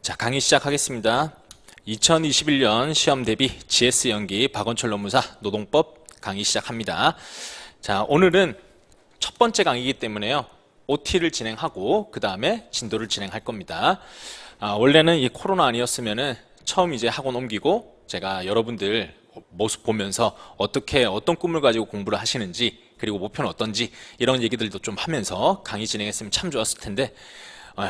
자, 강의 시작하겠습니다. 2021년 시험 대비 GS 연기 박원철 노무사 노동법 강의 시작합니다. 자, 오늘은 첫 번째 강의이기 때문에요. OT를 진행하고 그 다음에 진도를 진행할 겁니다. 원래는 이 코로나 아니었으면은 처음 이제 학원 옮기고 제가 여러분들 모습 보면서 어떤 꿈을 가지고 공부를 하시는지 그리고 목표는 어떤지 이런 얘기들도 좀 하면서 강의 진행했으면 참 좋았을 텐데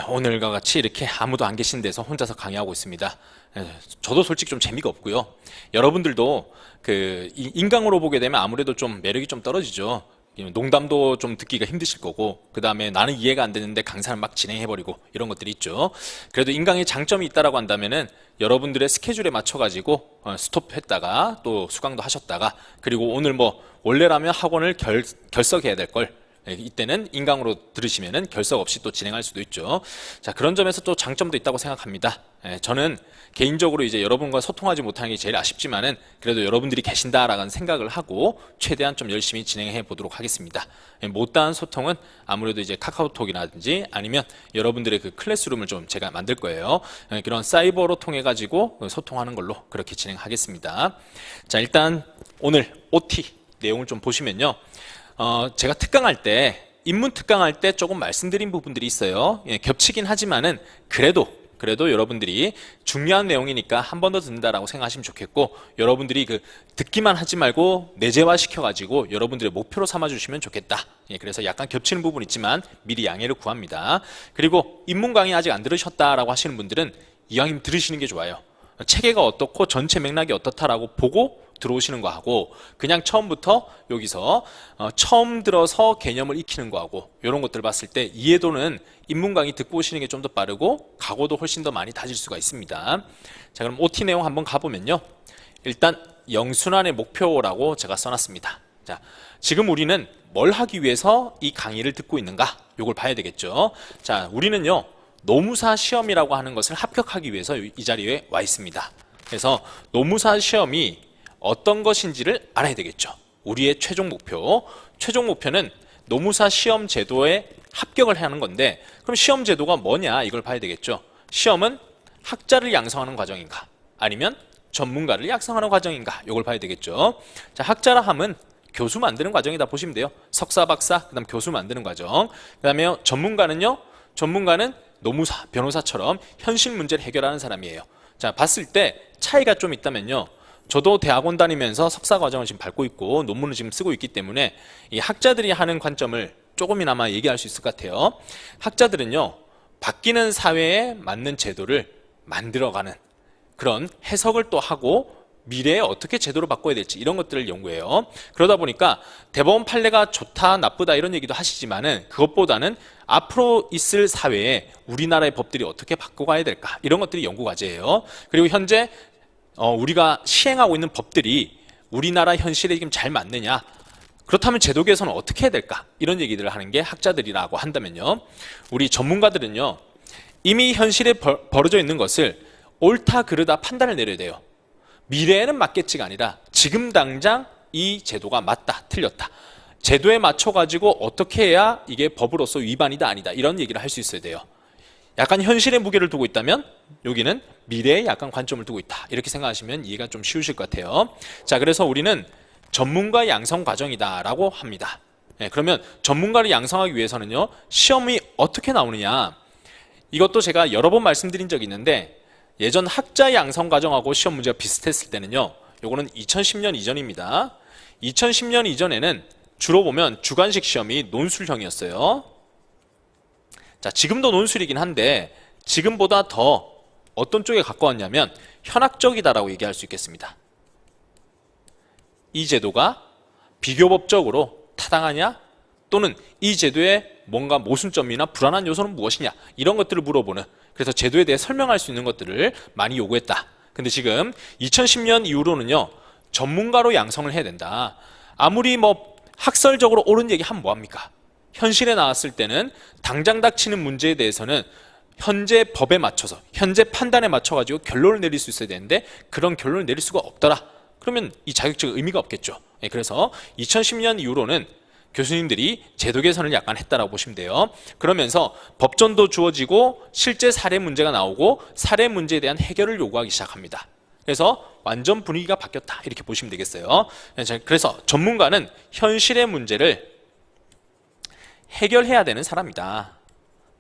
오늘과 같이 이렇게 아무도 안 계신 데서 혼자서 강의하고 있습니다. 저도 솔직히 좀 재미가 없고요. 여러분들도 인강으로 보게 되면 아무래도 좀 매력이 좀 떨어지죠. 농담도 좀 듣기가 힘드실 거고, 그 다음에 나는 이해가 안 되는데 강사는 막 진행해버리고 이런 것들이 있죠. 그래도 인강에 장점이 있다라고 한다면은 여러분들의 스케줄에 맞춰가지고 스톱했다가 또 수강도 하셨다가, 그리고 오늘 원래라면 학원을 결석해야 될 걸 이때는 인강으로 들으시면은 결석 없이 또 진행할 수도 있죠. 자, 그런 점에서 또 장점도 있다고 생각합니다. 저는 개인적으로 이제 여러분과 소통하지 못하는 게 제일 아쉽지만은 그래도 여러분들이 계신다라는 생각을 하고 최대한 좀 열심히 진행해 보도록 하겠습니다. 못다한 소통은 아무래도 이제 카카오톡이라든지 아니면 여러분들의 그 클래스룸을 좀 제가 만들 거예요. 그런 사이버로 통해 가지고 소통하는 걸로 그렇게 진행하겠습니다. 자, 일단 오늘 OT 내용을 좀 보시면요. 제가 특강할 때, 입문 특강할 때 조금 말씀드린 부분들이 있어요. 겹치긴 하지만은 그래도 여러분들이 중요한 내용이니까 한 번 더 듣는다라고 생각하시면 좋겠고, 여러분들이 듣기만 하지 말고 내재화 시켜가지고 여러분들의 목표로 삼아주시면 좋겠다. 그래서 약간 겹치는 부분이 있지만 미리 양해를 구합니다. 그리고 입문 강의 아직 안 들으셨다라고 하시는 분들은 이왕이면 들으시는 게 좋아요. 체계가 어떻고 전체 맥락이 어떻다라고 보고 들어오시는 거하고, 그냥 처음부터 여기서 처음 들어서 개념을 익히는 거하고 이런 것들을 봤을 때 이해도는 입문 강의 듣고 오시는 게 좀 더 빠르고 각오도 훨씬 더 많이 다질 수가 있습니다. 자, 그럼 OT 내용 한번 가보면요. 일단 영순환의 목표라고 제가 써놨습니다. 자, 지금 우리는 뭘 하기 위해서 이 강의를 듣고 있는가? 이걸 봐야 되겠죠. 자, 우리는요, 노무사 시험이라고 하는 것을 합격하기 위해서 이 자리에 와 있습니다. 그래서 노무사 시험이 어떤 것인지를 알아야 되겠죠. 우리의 최종 목표는 노무사 시험 제도에 합격을 하는 건데, 그럼 시험 제도가 뭐냐 이걸 봐야 되겠죠. 시험은 학자를 양성하는 과정인가 아니면 전문가를 양성하는 과정인가 이걸 봐야 되겠죠. 자, 학자라 함은 교수 만드는 과정이다 보시면 돼요. 석사, 박사, 그 다음 교수 만드는 과정. 그 다음에 전문가는 노무사, 변호사처럼 현실 문제를 해결하는 사람이에요. 자, 봤을 때 차이가 좀 있다면요. 저도 대학원 다니면서 석사 과정을 지금 밟고 있고 논문을 지금 쓰고 있기 때문에 이 학자들이 하는 관점을 조금이나마 얘기할 수 있을 것 같아요. 학자들은요, 바뀌는 사회에 맞는 제도를 만들어가는 그런 해석을 또 하고 미래에 어떻게 제도를 바꿔야 될지 이런 것들을 연구해요. 그러다 보니까 대법원 판례가 좋다 나쁘다 이런 얘기도 하시지만은 그것보다는 앞으로 있을 사회에 우리나라의 법들이 어떻게 바꿔가야 될까 이런 것들이 연구 과제예요. 그리고 현재 우리가 시행하고 있는 법들이 우리나라 현실에 지금 잘 맞느냐, 그렇다면 제도 개선은 어떻게 해야 될까 이런 얘기들을 하는 게 학자들이라고 한다면요, 우리 전문가들은요, 이미 현실에 벌어져 있는 것을 옳다 그르다 판단을 내려야 돼요. 미래에는 맞겠지가 아니라 지금 당장 이 제도가 맞다 틀렸다, 제도에 맞춰 가지고 어떻게 해야 이게 법으로서 위반이다 아니다 이런 얘기를 할 수 있어야 돼요. 약간 현실의 무게를 두고 있다면 여기는 미래에 약간 관점을 두고 있다 이렇게 생각하시면 이해가 좀 쉬우실 것 같아요. 자, 그래서 우리는 전문가 양성 과정이다 라고 합니다. 그러면 전문가를 양성하기 위해서는요, 시험이 어떻게 나오느냐, 이것도 제가 여러 번 말씀드린 적이 있는데, 예전 학자 양성 과정하고 시험 문제가 비슷했을 때는요, 요거는 2010년 이전입니다. 2010년 이전에는 주로 보면 주관식 시험이 논술형이었어요. 자, 지금도 논술이긴 한데 지금보다 더 어떤 쪽에 가까웠냐면 현학적이다라고 얘기할 수 있겠습니다. 이 제도가 비교법적으로 타당하냐, 또는 이 제도에 뭔가 모순점이나 불안한 요소는 무엇이냐 이런 것들을 물어보는, 그래서 제도에 대해 설명할 수 있는 것들을 많이 요구했다. 근데 지금 2010년 이후로는요, 전문가로 양성을 해야 된다. 아무리 학설적으로 옳은 얘기 하면 뭐합니까? 현실에 나왔을 때는 당장 닥치는 문제에 대해서는 현재 법에 맞춰서 현재 판단에 맞춰 가지고 결론을 내릴 수 있어야 되는데 그런 결론을 내릴 수가 없더라. 그러면 이 자격증은 의미가 없겠죠. 그래서 2010년 이후로는 교수님들이 제도 개선을 약간 했다라고 보시면 돼요. 그러면서 법전도 주어지고 실제 사례 문제가 나오고 사례 문제에 대한 해결을 요구하기 시작합니다. 그래서 완전 분위기가 바뀌었다 이렇게 보시면 되겠어요. 그래서 전문가는 현실의 문제를 해결해야 되는 사람이다.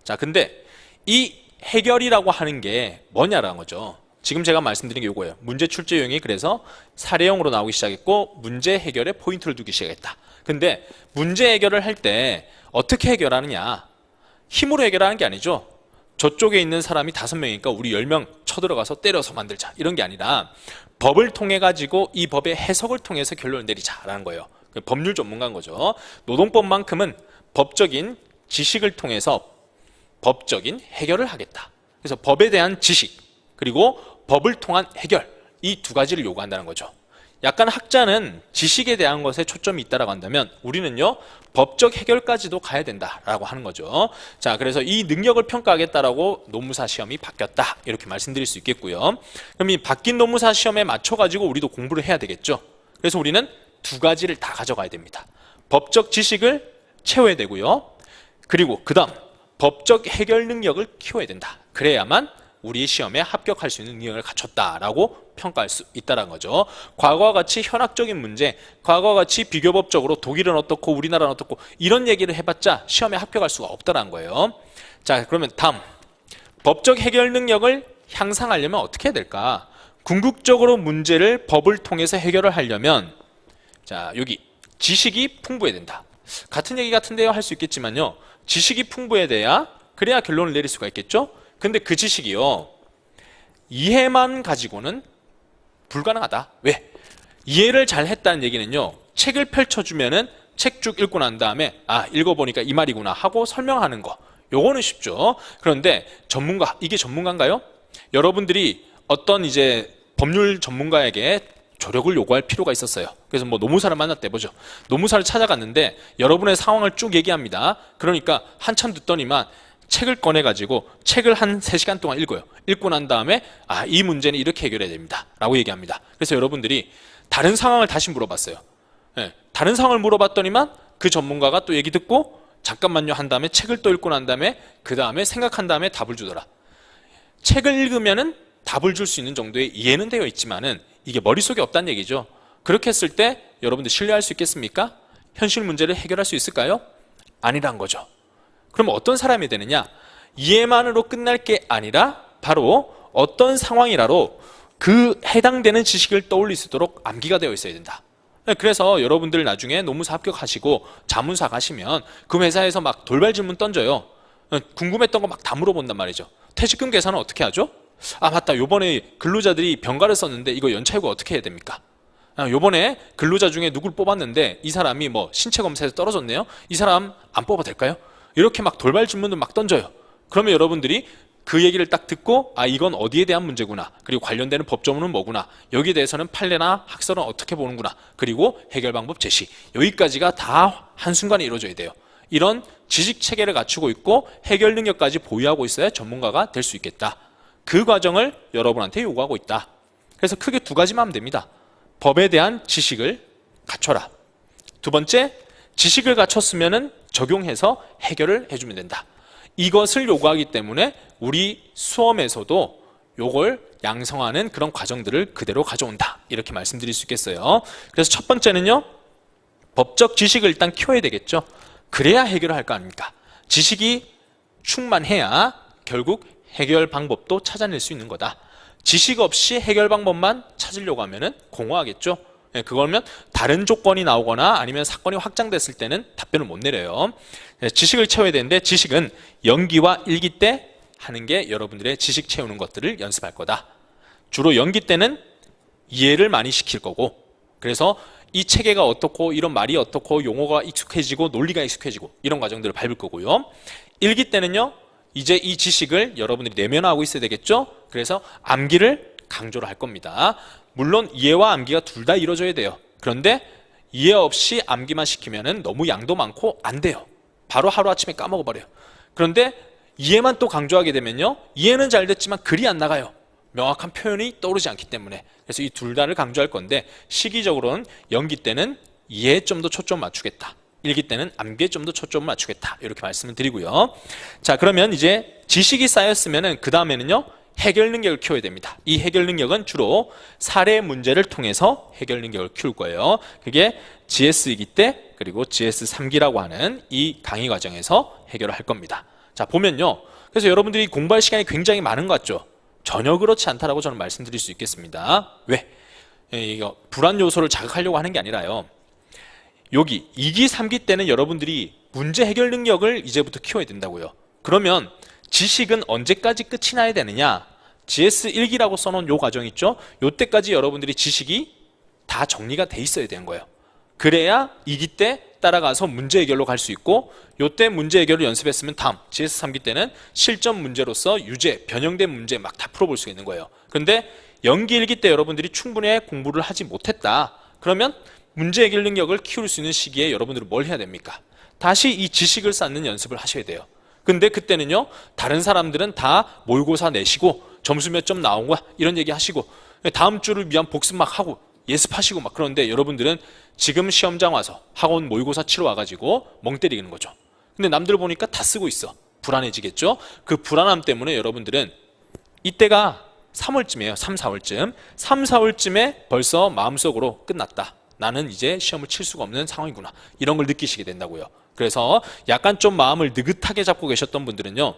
자, 근데 이 해결이라고 하는 게 뭐냐라는 거죠. 지금 제가 말씀드린 게 이거예요. 문제 출제 요령이 그래서 사례형으로 나오기 시작했고 문제 해결에 포인트를 두기 시작했다. 근데 문제 해결을 할 때 어떻게 해결하느냐? 힘으로 해결하는 게 아니죠. 저쪽에 있는 사람이 5명이니까 우리 10명 쳐들어가서 때려서 만들자 이런 게 아니라 법을 통해 가지고 이 법의 해석을 통해서 결론을 내리자라는 거예요. 법률 전문가인 거죠. 노동법만큼은 법적인 지식을 통해서 법적인 해결을 하겠다. 그래서 법에 대한 지식 그리고 법을 통한 해결 이 두 가지를 요구한다는 거죠. 약간 학자는 지식에 대한 것에 초점이 있다라고 한다면 우리는요 법적 해결까지도 가야 된다라고 하는 거죠. 자, 그래서 이 능력을 평가하겠다라고 노무사 시험이 바뀌었다 이렇게 말씀드릴 수 있겠고요. 그럼 이 바뀐 노무사 시험에 맞춰 가지고 우리도 공부를 해야 되겠죠. 그래서 우리는 두 가지를 다 가져가야 됩니다. 법적 지식을 채워야 되고요. 그리고 그 다음 법적 해결 능력을 키워야 된다. 그래야만 우리 시험에 합격할 수 있는 능력을 갖췄다라고 평가할 수 있다는 거죠. 과거와 같이 현학적인 문제, 과거와 같이 비교법적으로 독일은 어떻고 우리나라는 어떻고 이런 얘기를 해봤자 시험에 합격할 수가 없다는 거예요. 자, 그러면 다음 법적 해결 능력을 향상하려면 어떻게 해야 될까? 궁극적으로 문제를 법을 통해서 해결을 하려면 자, 여기 지식이 풍부해야 된다. 같은 얘기 같은데요 할 수 있겠지만요. 지식이 풍부해야 돼야 그래야 결론을 내릴 수가 있겠죠. 근데 그 지식이요 이해만 가지고는 불가능하다. 왜? 이해를 잘 했다는 얘기는요 책을 펼쳐주면은 책 쭉 읽고 난 다음에 아 읽어보니까 이 말이구나 하고 설명하는 거 요거는 쉽죠. 그런데 전문가 이게 전문가인가요? 여러분들이 어떤 이제 법률 전문가에게 조력을 요구할 필요가 있었어요. 그래서 뭐 노무사를 만났대 보죠. 노무사를 찾아갔는데 여러분의 상황을 쭉 얘기합니다. 그러니까 한참 듣더니만 책을 꺼내가지고 책을 한 3시간 동안 읽어요. 읽고 난 다음에 아, 이 문제는 이렇게 해결해야 됩니다 라고 얘기합니다. 그래서 여러분들이 다른 상황을 다시 물어봤어요. 네, 다른 상황을 물어봤더니만 그 전문가가 또 얘기 듣고 잠깐만요 한 다음에 책을 또 읽고 난 다음에 그 다음에 생각한 다음에 답을 주더라. 책을 읽으면은 답을 줄 수 있는 정도의 이해는 되어 있지만은 이게 머릿속에 없다는 얘기죠. 그렇게 했을 때 여러분들 신뢰할 수 있겠습니까? 현실 문제를 해결할 수 있을까요? 아니란 거죠. 그럼 어떤 사람이 되느냐? 이해만으로 끝날 게 아니라 바로 어떤 상황이라도 그 해당되는 지식을 떠올릴 수 있도록 암기가 되어 있어야 된다. 그래서 여러분들 나중에 노무사 합격하시고 자문사 가시면 그 회사에서 막 돌발 질문 던져요. 궁금했던 거 막 다 물어본단 말이죠. 퇴직금 계산은 어떻게 하죠? 아 맞다, 요번에 근로자들이 병가를 썼는데 이거 연차휴가 어떻게 해야 됩니까? 아, 요번에 근로자 중에 누굴 뽑았는데 이 사람이 뭐 신체 검사에서 떨어졌네요. 이 사람 안 뽑아도 될까요? 이렇게 막 돌발 질문을 막 던져요. 그러면 여러분들이 그 얘기를 딱 듣고 아 이건 어디에 대한 문제구나, 그리고 관련되는 법조문은 뭐구나, 여기에 대해서는 판례나 학설은 어떻게 보는구나, 그리고 해결 방법 제시, 여기까지가 다 한순간에 이루어져야 돼요. 이런 지식 체계를 갖추고 있고 해결 능력까지 보유하고 있어야 전문가가 될 수 있겠다. 그 과정을 여러분한테 요구하고 있다. 그래서 크게 두 가지만 하면 됩니다. 법에 대한 지식을 갖춰라. 두 번째, 지식을 갖췄으면은 적용해서 해결을 해주면 된다. 이것을 요구하기 때문에 우리 수험에서도 요걸 양성하는 그런 과정들을 그대로 가져온다. 이렇게 말씀드릴 수 있겠어요. 그래서 첫 번째는요, 법적 지식을 일단 키워야 되겠죠. 그래야 해결을 할 거 아닙니까? 지식이 충만해야 결국 해결 방법도 찾아낼 수 있는 거다. 지식 없이 해결 방법만 찾으려고 하면은 공허하겠죠. 그거면 다른 조건이 나오거나 아니면 사건이 확장됐을 때는 답변을 못 내려요. 지식을 채워야 되는데 지식은 연기와 일기 때 하는 게 여러분들의 지식 채우는 것들을 연습할 거다. 주로 연기 때는 이해를 많이 시킬 거고, 그래서 이 체계가 어떻고 이런 말이 어떻고 용어가 익숙해지고 논리가 익숙해지고 이런 과정들을 밟을 거고요. 일기 때는요, 이제 이 지식을 여러분들이 내면화하고 있어야 되겠죠. 그래서 암기를 강조를 할 겁니다. 물론 이해와 암기가 둘 다 이루어져야 돼요. 그런데 이해 없이 암기만 시키면은 너무 양도 많고 안 돼요. 바로 하루아침에 까먹어버려요. 그런데 이해만 또 강조하게 되면요, 이해는 잘 됐지만 글이 안 나가요. 명확한 표현이 떠오르지 않기 때문에. 그래서 이 둘 다를 강조할 건데, 시기적으로는 연기 때는 이해에 좀 더 초점 맞추겠다. 일기 때는 암기에 좀 더 초점을 맞추겠다. 이렇게 말씀을 드리고요. 자, 그러면 이제 지식이 쌓였으면은 그 다음에는요, 해결 능력을 키워야 됩니다. 이 해결 능력은 주로 사례 문제를 통해서 해결 능력을 키울 거예요. 그게 GS2기 때 그리고 GS3기라고 하는 이 강의 과정에서 해결을 할 겁니다. 자, 보면요. 그래서 여러분들이 공부할 시간이 굉장히 많은 것 같죠? 전혀 그렇지 않다라고 저는 말씀드릴 수 있겠습니다. 왜? 이거 불안 요소를 자극하려고 하는 게 아니라요. 여기 2기, 3기 때는 여러분들이 문제 해결 능력을 이제부터 키워야 된다고요. 그러면 지식은 언제까지 끝이 나야 되느냐? GS1기라고 써놓은 요 과정 있죠? 요때까지 여러분들이 지식이 다 정리가 돼 있어야 되는 거예요. 그래야 2기 때 따라가서 문제 해결로 갈 수 있고, 요때 문제 해결을 연습했으면 다음 GS3기 때는 실전 문제로서 유제, 변형된 문제 막 다 풀어볼 수 있는 거예요. 그런데 연기 1기 때 여러분들이 충분히 공부를 하지 못했다. 그러면 문제 해결 능력을 키울 수 있는 시기에 여러분들은 뭘 해야 됩니까? 다시 이 지식을 쌓는 연습을 하셔야 돼요. 근데 그때는요, 다른 사람들은 다 모의고사 내시고 점수 몇 점 나온 거야 이런 얘기 하시고 다음 주를 위한 복습 막 하고 예습하시고 막 그러는데 여러분들은 지금 시험장 와서 학원 모의고사 치러 와가지고 멍 때리는 거죠. 근데 남들 보니까 다 쓰고 있어. 불안해지겠죠? 그 불안함 때문에 여러분들은 이때가 3월쯤이에요. 3, 4월쯤. 3, 4월쯤에 벌써 마음속으로 끝났다. 나는 이제 시험을 칠 수가 없는 상황이구나. 이런 걸 느끼시게 된다고요. 그래서 약간 좀 마음을 느긋하게 잡고 계셨던 분들은요,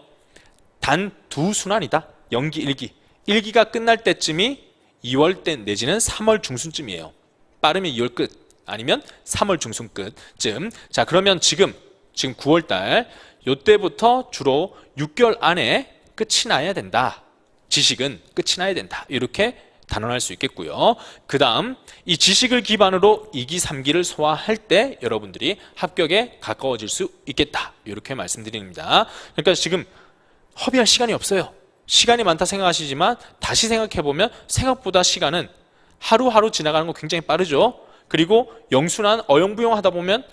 단 두 순환이다. 연기 1기. 1기가 끝날 때쯤이 2월 때 내지는 3월 중순쯤이에요. 빠르면 2월 끝 아니면 3월 중순 끝쯤. 자, 그러면 지금 9월 달 요때부터 주로 6개월 안에 끝이 나야 된다. 지식은 끝이 나야 된다. 이렇게 단언할 수 있겠고요. 그 다음 이 지식을 기반으로 2기, 3기를 소화할 때 여러분들이 합격에 가까워질 수 있겠다. 이렇게 말씀드립니다. 그러니까 지금 허비할 시간이 없어요. 시간이 많다 생각하시지만 다시 생각해보면 생각보다 시간은 하루하루 지나가는 거 굉장히 빠르죠. 그리고 영순환 어영부영 하다 보면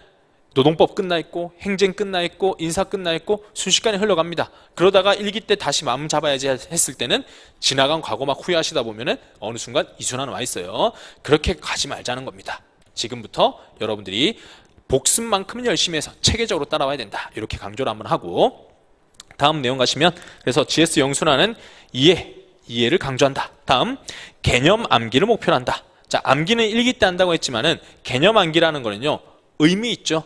노동법 끝나 있고 행정 끝나 있고 인사 끝나 있고 순식간에 흘러갑니다. 그러다가 1기 때 다시 마음 잡아야지 했을 때는 지나간 과거 막 후회하시다 보면은 어느 순간 이순환 와 있어요. 그렇게 가지 말자는 겁니다. 지금부터 여러분들이 복습만큼은 열심히 해서 체계적으로 따라와야 된다. 이렇게 강조를 한번 하고, 다음 내용 가시면, 그래서 GS 영순환은 이해를 강조한다. 다음 개념 암기를 목표로 한다. 자, 암기는 1기 때 한다고 했지만은 개념 암기라는 거는요, 의미 있죠.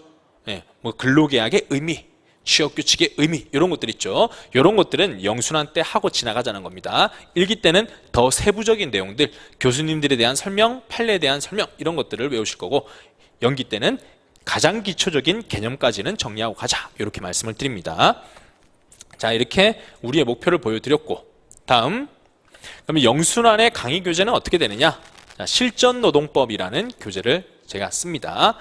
예, 뭐 근로계약의 의미, 취업규칙의 의미, 이런 것들 있죠. 이런 것들은 영순환 때 하고 지나가자는 겁니다. 1기 때는 더 세부적인 내용들, 교수님들에 대한 설명, 판례에 대한 설명, 이런 것들을 외우실 거고, 연기 때는 가장 기초적인 개념까지는 정리하고 가자. 이렇게 말씀을 드립니다. 자, 이렇게 우리의 목표를 보여드렸고, 다음 그러면 영순환의 강의 교재는 어떻게 되느냐? 자, 실전노동법이라는 교재를 제가 씁니다.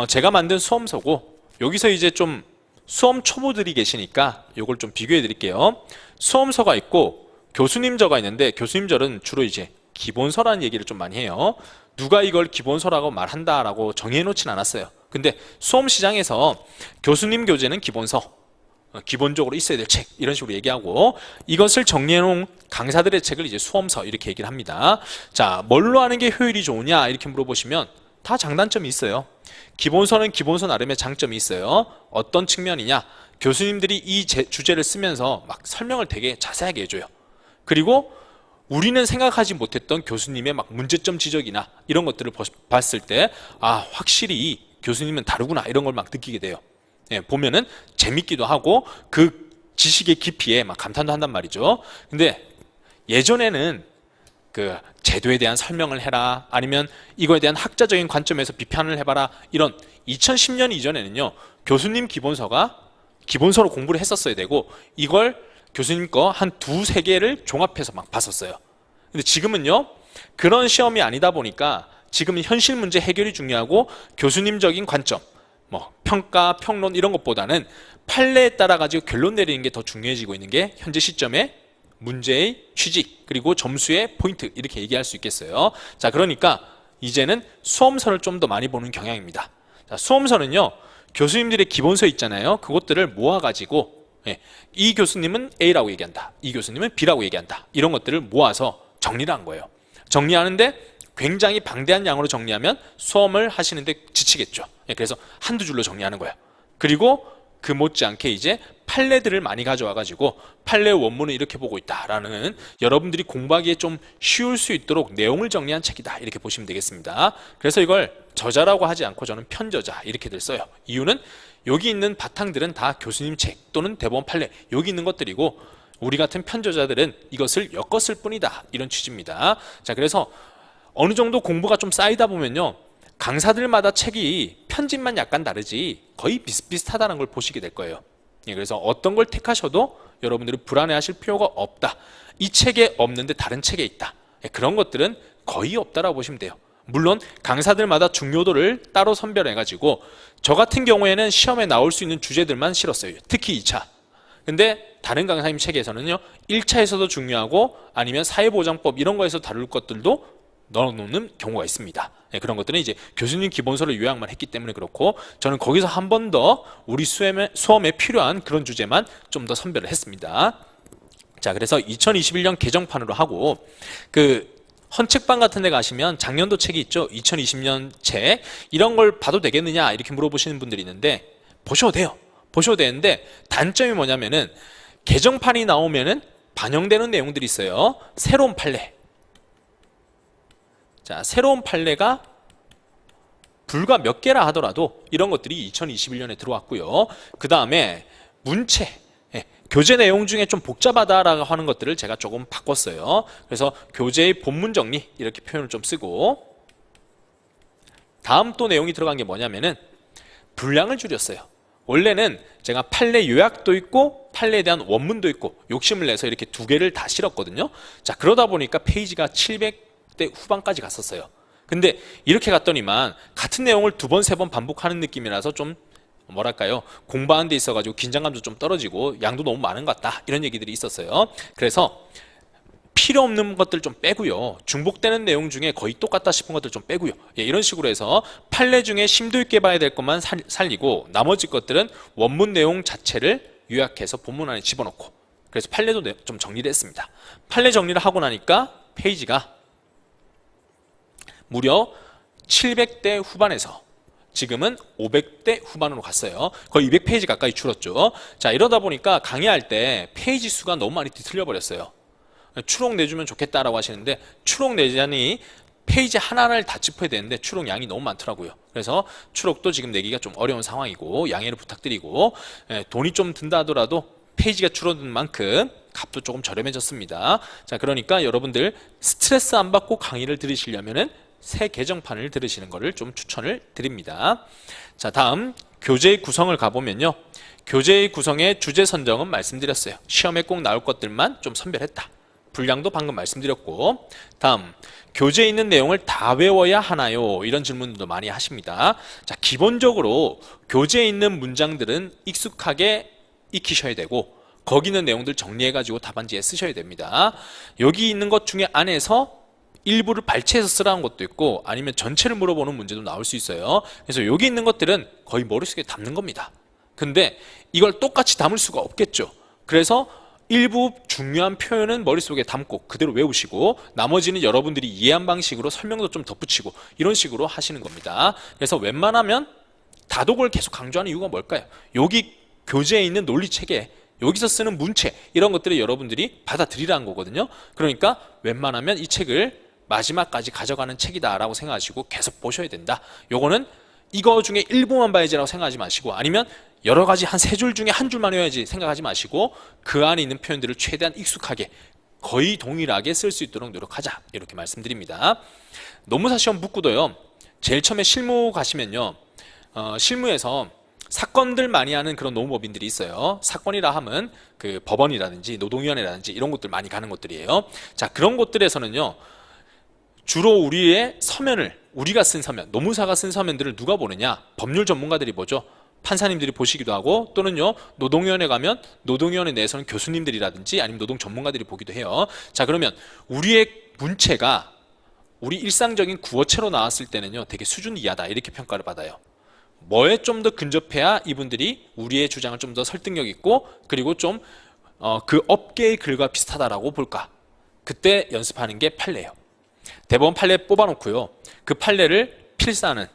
제가 만든 수험서고, 여기서 이제 좀 수험 초보들이 계시니까 이걸 좀 비교해 드릴게요. 수험서가 있고 교수님저가 있는데, 교수님저는 주로 이제 기본서라는 얘기를 좀 많이 해요. 누가 이걸 기본서라고 말한다라고 정해 놓진 않았어요. 근데 수험 시장에서 교수님 교재는 기본서, 기본적으로 있어야 될 책, 이런 식으로 얘기하고, 이것을 정리해 놓은 강사들의 책을 이제 수험서 이렇게 얘기를 합니다. 자, 뭘로 하는 게 효율이 좋으냐 이렇게 물어보시면 다 장단점이 있어요. 기본서는 기본서 나름의 장점이 있어요. 어떤 측면이냐? 교수님들이 이 주제를 쓰면서 막 설명을 되게 자세하게 해줘요. 그리고 우리는 생각하지 못했던 교수님의 막 문제점 지적이나 이런 것들을 봤을 때, 아, 확실히 교수님은 다르구나, 이런 걸 막 느끼게 돼요. 예, 보면은 재밌기도 하고 그 지식의 깊이에 막 감탄도 한단 말이죠. 근데 예전에는 그 제도에 대한 설명을 해라, 아니면 이거에 대한 학자적인 관점에서 비판을 해봐라, 이런 2010년 이전에는요, 교수님 기본서로 공부를 했었어야 되고, 이걸 교수님 거 한 두세 개를 종합해서 막 봤었어요. 근데 지금은요, 그런 시험이 아니다 보니까 지금은 현실 문제 해결이 중요하고, 교수님적인 관점, 뭐 평가, 평론 이런 것보다는 판례에 따라 가지고 결론 내리는 게 더 중요해지고 있는 게 현재 시점에 문제의 취지, 그리고 점수의 포인트, 이렇게 얘기할 수 있겠어요. 자, 그러니까 이제는 수험서를 좀 더 많이 보는 경향입니다. 자, 수험서는요, 교수님들의 기본서 있잖아요. 그것들을 모아가지고, 예, 이 교수님은 A라고 얘기한다, 이 교수님은 B라고 얘기한다, 이런 것들을 모아서 정리를 한 거예요. 정리하는데 굉장히 방대한 양으로 정리하면 수험을 하시는데 지치겠죠. 그래서 한두 줄로 정리하는 거예요. 그리고 그 못지않게 이제 판례들을 많이 가져와 가지고 판례 원문을 이렇게 보고 있다라는, 여러분들이 공부하기에 좀 쉬울 수 있도록 내용을 정리한 책이다, 이렇게 보시면 되겠습니다. 그래서 이걸 저자라고 하지 않고 저는 편저자 이렇게들 써요. 이유는 여기 있는 바탕들은 다 교수님 책 또는 대법원 판례, 여기 있는 것들이고 우리 같은 편저자들은 이것을 엮었을 뿐이다, 이런 취지입니다. 자, 그래서 어느 정도 공부가 좀 쌓이다 보면요, 강사들마다 책이 편집만 약간 다르지 거의 비슷비슷하다는 걸 보시게 될 거예요. 그래서 어떤 걸 택하셔도 여러분들이 불안해하실 필요가 없다. 이 책에 없는데 다른 책에 있다. 그런 것들은 거의 없다라고 보시면 돼요. 물론 강사들마다 중요도를 따로 선별해가지고 저 같은 경우에는 시험에 나올 수 있는 주제들만 실었어요. 특히 2차. 근데 다른 강사님 책에서는요, 1차에서도 중요하고 아니면 사회보장법 이런 거에서 다룰 것들도 넣어놓는 경우가 있습니다. 그런 것들은 이제 교수님 기본서를 요약만 했기 때문에 그렇고, 저는 거기서 한 번 더 우리 수험에 필요한 그런 주제만 좀 더 선별을 했습니다. 자, 그래서 2021년 개정판으로 하고, 그 헌책방 같은 데 가시면 작년도 책이 있죠. 2020년 책, 이런 걸 봐도 되겠느냐 이렇게 물어보시는 분들이 있는데 보셔도 돼요. 보셔도 되는데 단점이 뭐냐면은 개정판이 나오면은 반영되는 내용들이 있어요. 새로운 판례. 자, 새로운 판례가 불과 몇 개라 하더라도 이런 것들이 2021년에 들어왔고요. 그 다음에 문체, 교재 내용 중에 좀 복잡하다라고 하는 것들을 제가 조금 바꿨어요. 그래서 교재의 본문 정리 이렇게 표현을 좀 쓰고, 다음 또 내용이 들어간 게 뭐냐면은 분량을 줄였어요. 원래는 제가 판례 요약도 있고 판례에 대한 원문도 있고 욕심을 내서 이렇게 두 개를 다 실었거든요. 자, 그러다 보니까 페이지가 700대 후반까지 갔었어요. 근데 이렇게 갔더니만 같은 내용을 두 번, 세 번 반복하는 느낌이라서 좀 뭐랄까요, 공부하는 데 있어가지고 긴장감도 좀 떨어지고 양도 너무 많은 것 같다, 이런 얘기들이 있었어요. 그래서 필요 없는 것들 좀 빼고요, 중복되는 내용 중에 거의 똑같다 싶은 것들 좀 빼고요, 이런 식으로 해서 판례 중에 심도 있게 봐야 될 것만 살리고 나머지 것들은 원문 내용 자체를 요약해서 본문 안에 집어넣고, 그래서 판례도 좀 정리를 했습니다. 판례 정리를 하고 나니까 페이지가 무려 700대 후반에서 지금은 500대 후반으로 갔어요. 거의 200페이지 가까이 줄었죠. 자, 이러다 보니까 강의할 때 페이지 수가 너무 많이 뒤틀려 버렸어요. 추록 내주면 좋겠다라고 하시는데 추록 내자니 페이지 하나하나를 다 짚어야 되는데 추록 양이 너무 많더라고요. 그래서 추록도 지금 내기가 좀 어려운 상황이고 양해를 부탁드리고, 돈이 좀 든다 하더라도 페이지가 줄어든 만큼 값도 조금 저렴해졌습니다. 자, 그러니까 여러분들 스트레스 안 받고 강의를 들으시려면은 새 개정판을 들으시는 것을 좀 추천을 드립니다. 자, 다음 교재의 구성을 가보면요, 교재의 구성의 주제 선정은 말씀드렸어요. 시험에 꼭 나올 것들만 좀 선별했다. 분량도 방금 말씀드렸고, 다음 교재에 있는 내용을 다 외워야 하나요? 이런 질문도 많이 하십니다. 자, 기본적으로 교재에 있는 문장들은 익숙하게 익히셔야 되고 거기 있는 내용들 정리해가지고 답안지에 쓰셔야 됩니다. 여기 있는 것 중에 안에서 일부를 발췌해서 쓰라는 것도 있고 아니면 전체를 물어보는 문제도 나올 수 있어요. 그래서 여기 있는 것들은 거의 머릿속에 담는 겁니다. 근데 이걸 똑같이 담을 수가 없겠죠. 그래서 일부 중요한 표현은 머릿속에 담고 그대로 외우시고 나머지는 여러분들이 이해한 방식으로 설명도 좀 덧붙이고 이런 식으로 하시는 겁니다. 그래서 웬만하면 다독을 계속 강조하는 이유가 뭘까요? 여기 교재에 있는 논리체계, 여기서 쓰는 문체 이런 것들을 여러분들이 받아들이라는 거거든요. 그러니까 웬만하면 이 책을 마지막까지 가져가는 책이다 라고 생각하시고 계속 보셔야 된다. 요거는 이거 중에 일부만 봐야지라고 생각하지 마시고 아니면 여러 가지 한 세 줄 중에 한 줄만 외워야지 생각하지 마시고 그 안에 있는 표현들을 최대한 익숙하게 거의 동일하게 쓸 수 있도록 노력하자, 이렇게 말씀드립니다. 노무사 시험 묻고도요, 제일 처음에 실무 가시면요, 실무에서 사건들 많이 하는 그런 노무법인들이 있어요. 사건이라 하면 그 법원이라든지 노동위원회라든지 이런 곳들 많이 가는 곳들이에요. 자, 그런 곳들에서는요, 주로 우리의 서면을, 우리가 쓴 서면, 노무사가 쓴 서면들을 누가 보느냐? 법률 전문가들이 보죠. 판사님들이 보시기도 하고 또는요, 노동위원회 가면 노동위원회 내에서는 교수님들이라든지 아니면 노동 전문가들이 보기도 해요. 자, 그러면 우리의 문체가 우리 일상적인 구어체로 나왔을 때는요, 되게 수준 이하다 이렇게 평가를 받아요. 뭐에 좀 더 근접해야 이분들이 우리의 주장을 좀 더 설득력 있고 그리고 좀 그 업계의 글과 비슷하다라고 볼까? 그때 연습하는 게 판례예요. 대법원 판례 뽑아놓고요. 그 판례를 필사하는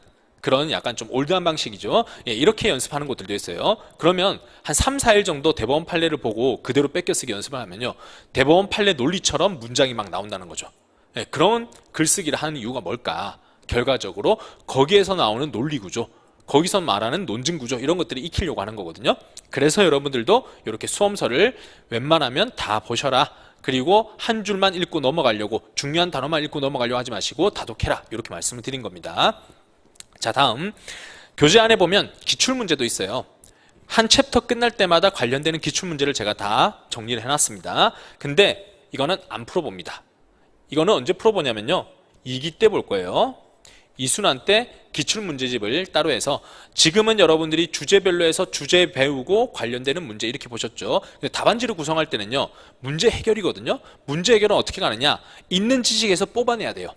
그런 약간 좀 올드한 방식이죠. 예, 이렇게 연습하는 곳들도 있어요. 그러면 한 3, 4일 정도 대법원 판례를 보고 그대로 뺏겨쓰기 연습을 하면요. 대법원 판례 논리처럼 문장이 막 나온다는 거죠. 예, 그런 글쓰기를 하는 이유가 뭘까? 결과적으로 거기에서 나오는 논리구조, 거기서 말하는 논증구조 이런 것들을 익히려고 하는 거거든요. 그래서 여러분들도 이렇게 수험서를 웬만하면 다 보셔라. 그리고 한 줄만 읽고 넘어가려고, 중요한 단어만 읽고 넘어가려고 하지 마시고 다독해라. 이렇게 말씀을 드린 겁니다. 자, 다음 교재 안에 보면 기출문제도 있어요. 한 챕터 끝날 때마다 관련되는 기출문제를 제가 다 정리를 해놨습니다. 근데 이거는 안 풀어봅니다. 이거는 언제 풀어보냐면요. 2기 때 볼 거예요. 이순환 때 기출문제집을 따로 해서, 지금은 여러분들이 주제별로 해서 주제 배우고 관련되는 문제 이렇게 보셨죠. 근데 답안지를 구성할 때는요. 문제 해결이거든요. 문제 해결은 어떻게 가느냐. 있는 지식에서 뽑아내야 돼요.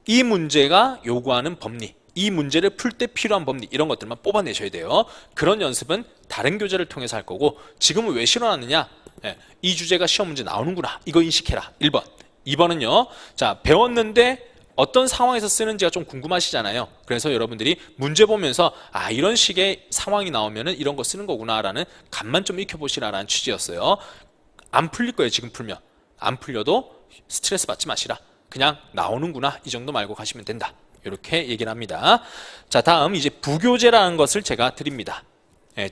이 문제가 요구하는 법리, 이 문제를 풀 때 필요한 법리 이런 것들만 뽑아내셔야 돼요. 그런 연습은 다른 교재를 통해서 할 거고, 지금은 왜 실어놨느냐. 이 주제가 시험 문제 나오는구나. 이거 인식해라. 1번. 2번은요. 자, 배웠는데 어떤 상황에서 쓰는지가 좀 궁금하시잖아요. 그래서 여러분들이 문제 보면서 아, 이런 식의 상황이 나오면은 이런 거 쓰는 거구나 라는 감만 좀 익혀보시라라는 취지였어요. 안 풀릴 거예요. 지금 풀면. 안 풀려도 스트레스 받지 마시라. 그냥 나오는구나 이 정도 말고 가시면 된다. 이렇게 얘기를 합니다. 자, 다음 이제 부교재라는 것을 제가 드립니다.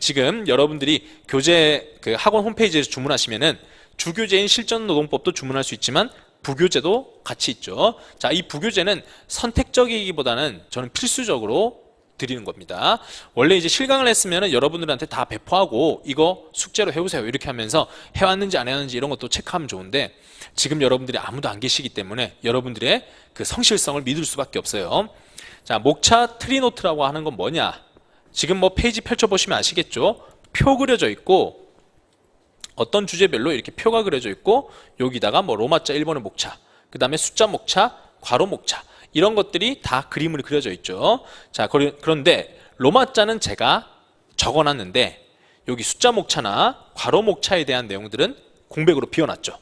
지금 여러분들이 교재 그 학원 홈페이지에서 주문하시면은 주교재인 실전노동법도 주문할 수 있지만 부교재도 같이 있죠. 자, 이 부교재는 선택적이기보다는 저는 필수적으로 드리는 겁니다. 원래 이제 실강을 했으면 여러분들한테 다 배포하고 이거 숙제로 해오세요 이렇게 하면서 해왔는지 안 해왔는지 이런 것도 체크하면 좋은데, 지금 여러분들이 아무도 안 계시기 때문에 여러분들의 그 성실성을 믿을 수밖에 없어요. 자, 목차 트리노트라고 하는 건 뭐냐. 지금 뭐 페이지 펼쳐보시면 아시겠죠. 표 그려져 있고, 어떤 주제별로 이렇게 표가 그려져 있고, 여기다가 뭐 로마자 1번의 목차, 그 다음에 숫자 목차, 괄호 목차 이런 것들이 다 그림으로 그려져 있죠. 자, 그런데 로마자는 제가 적어놨는데 여기 숫자 목차나 괄호 목차에 대한 내용들은 공백으로 비워놨죠.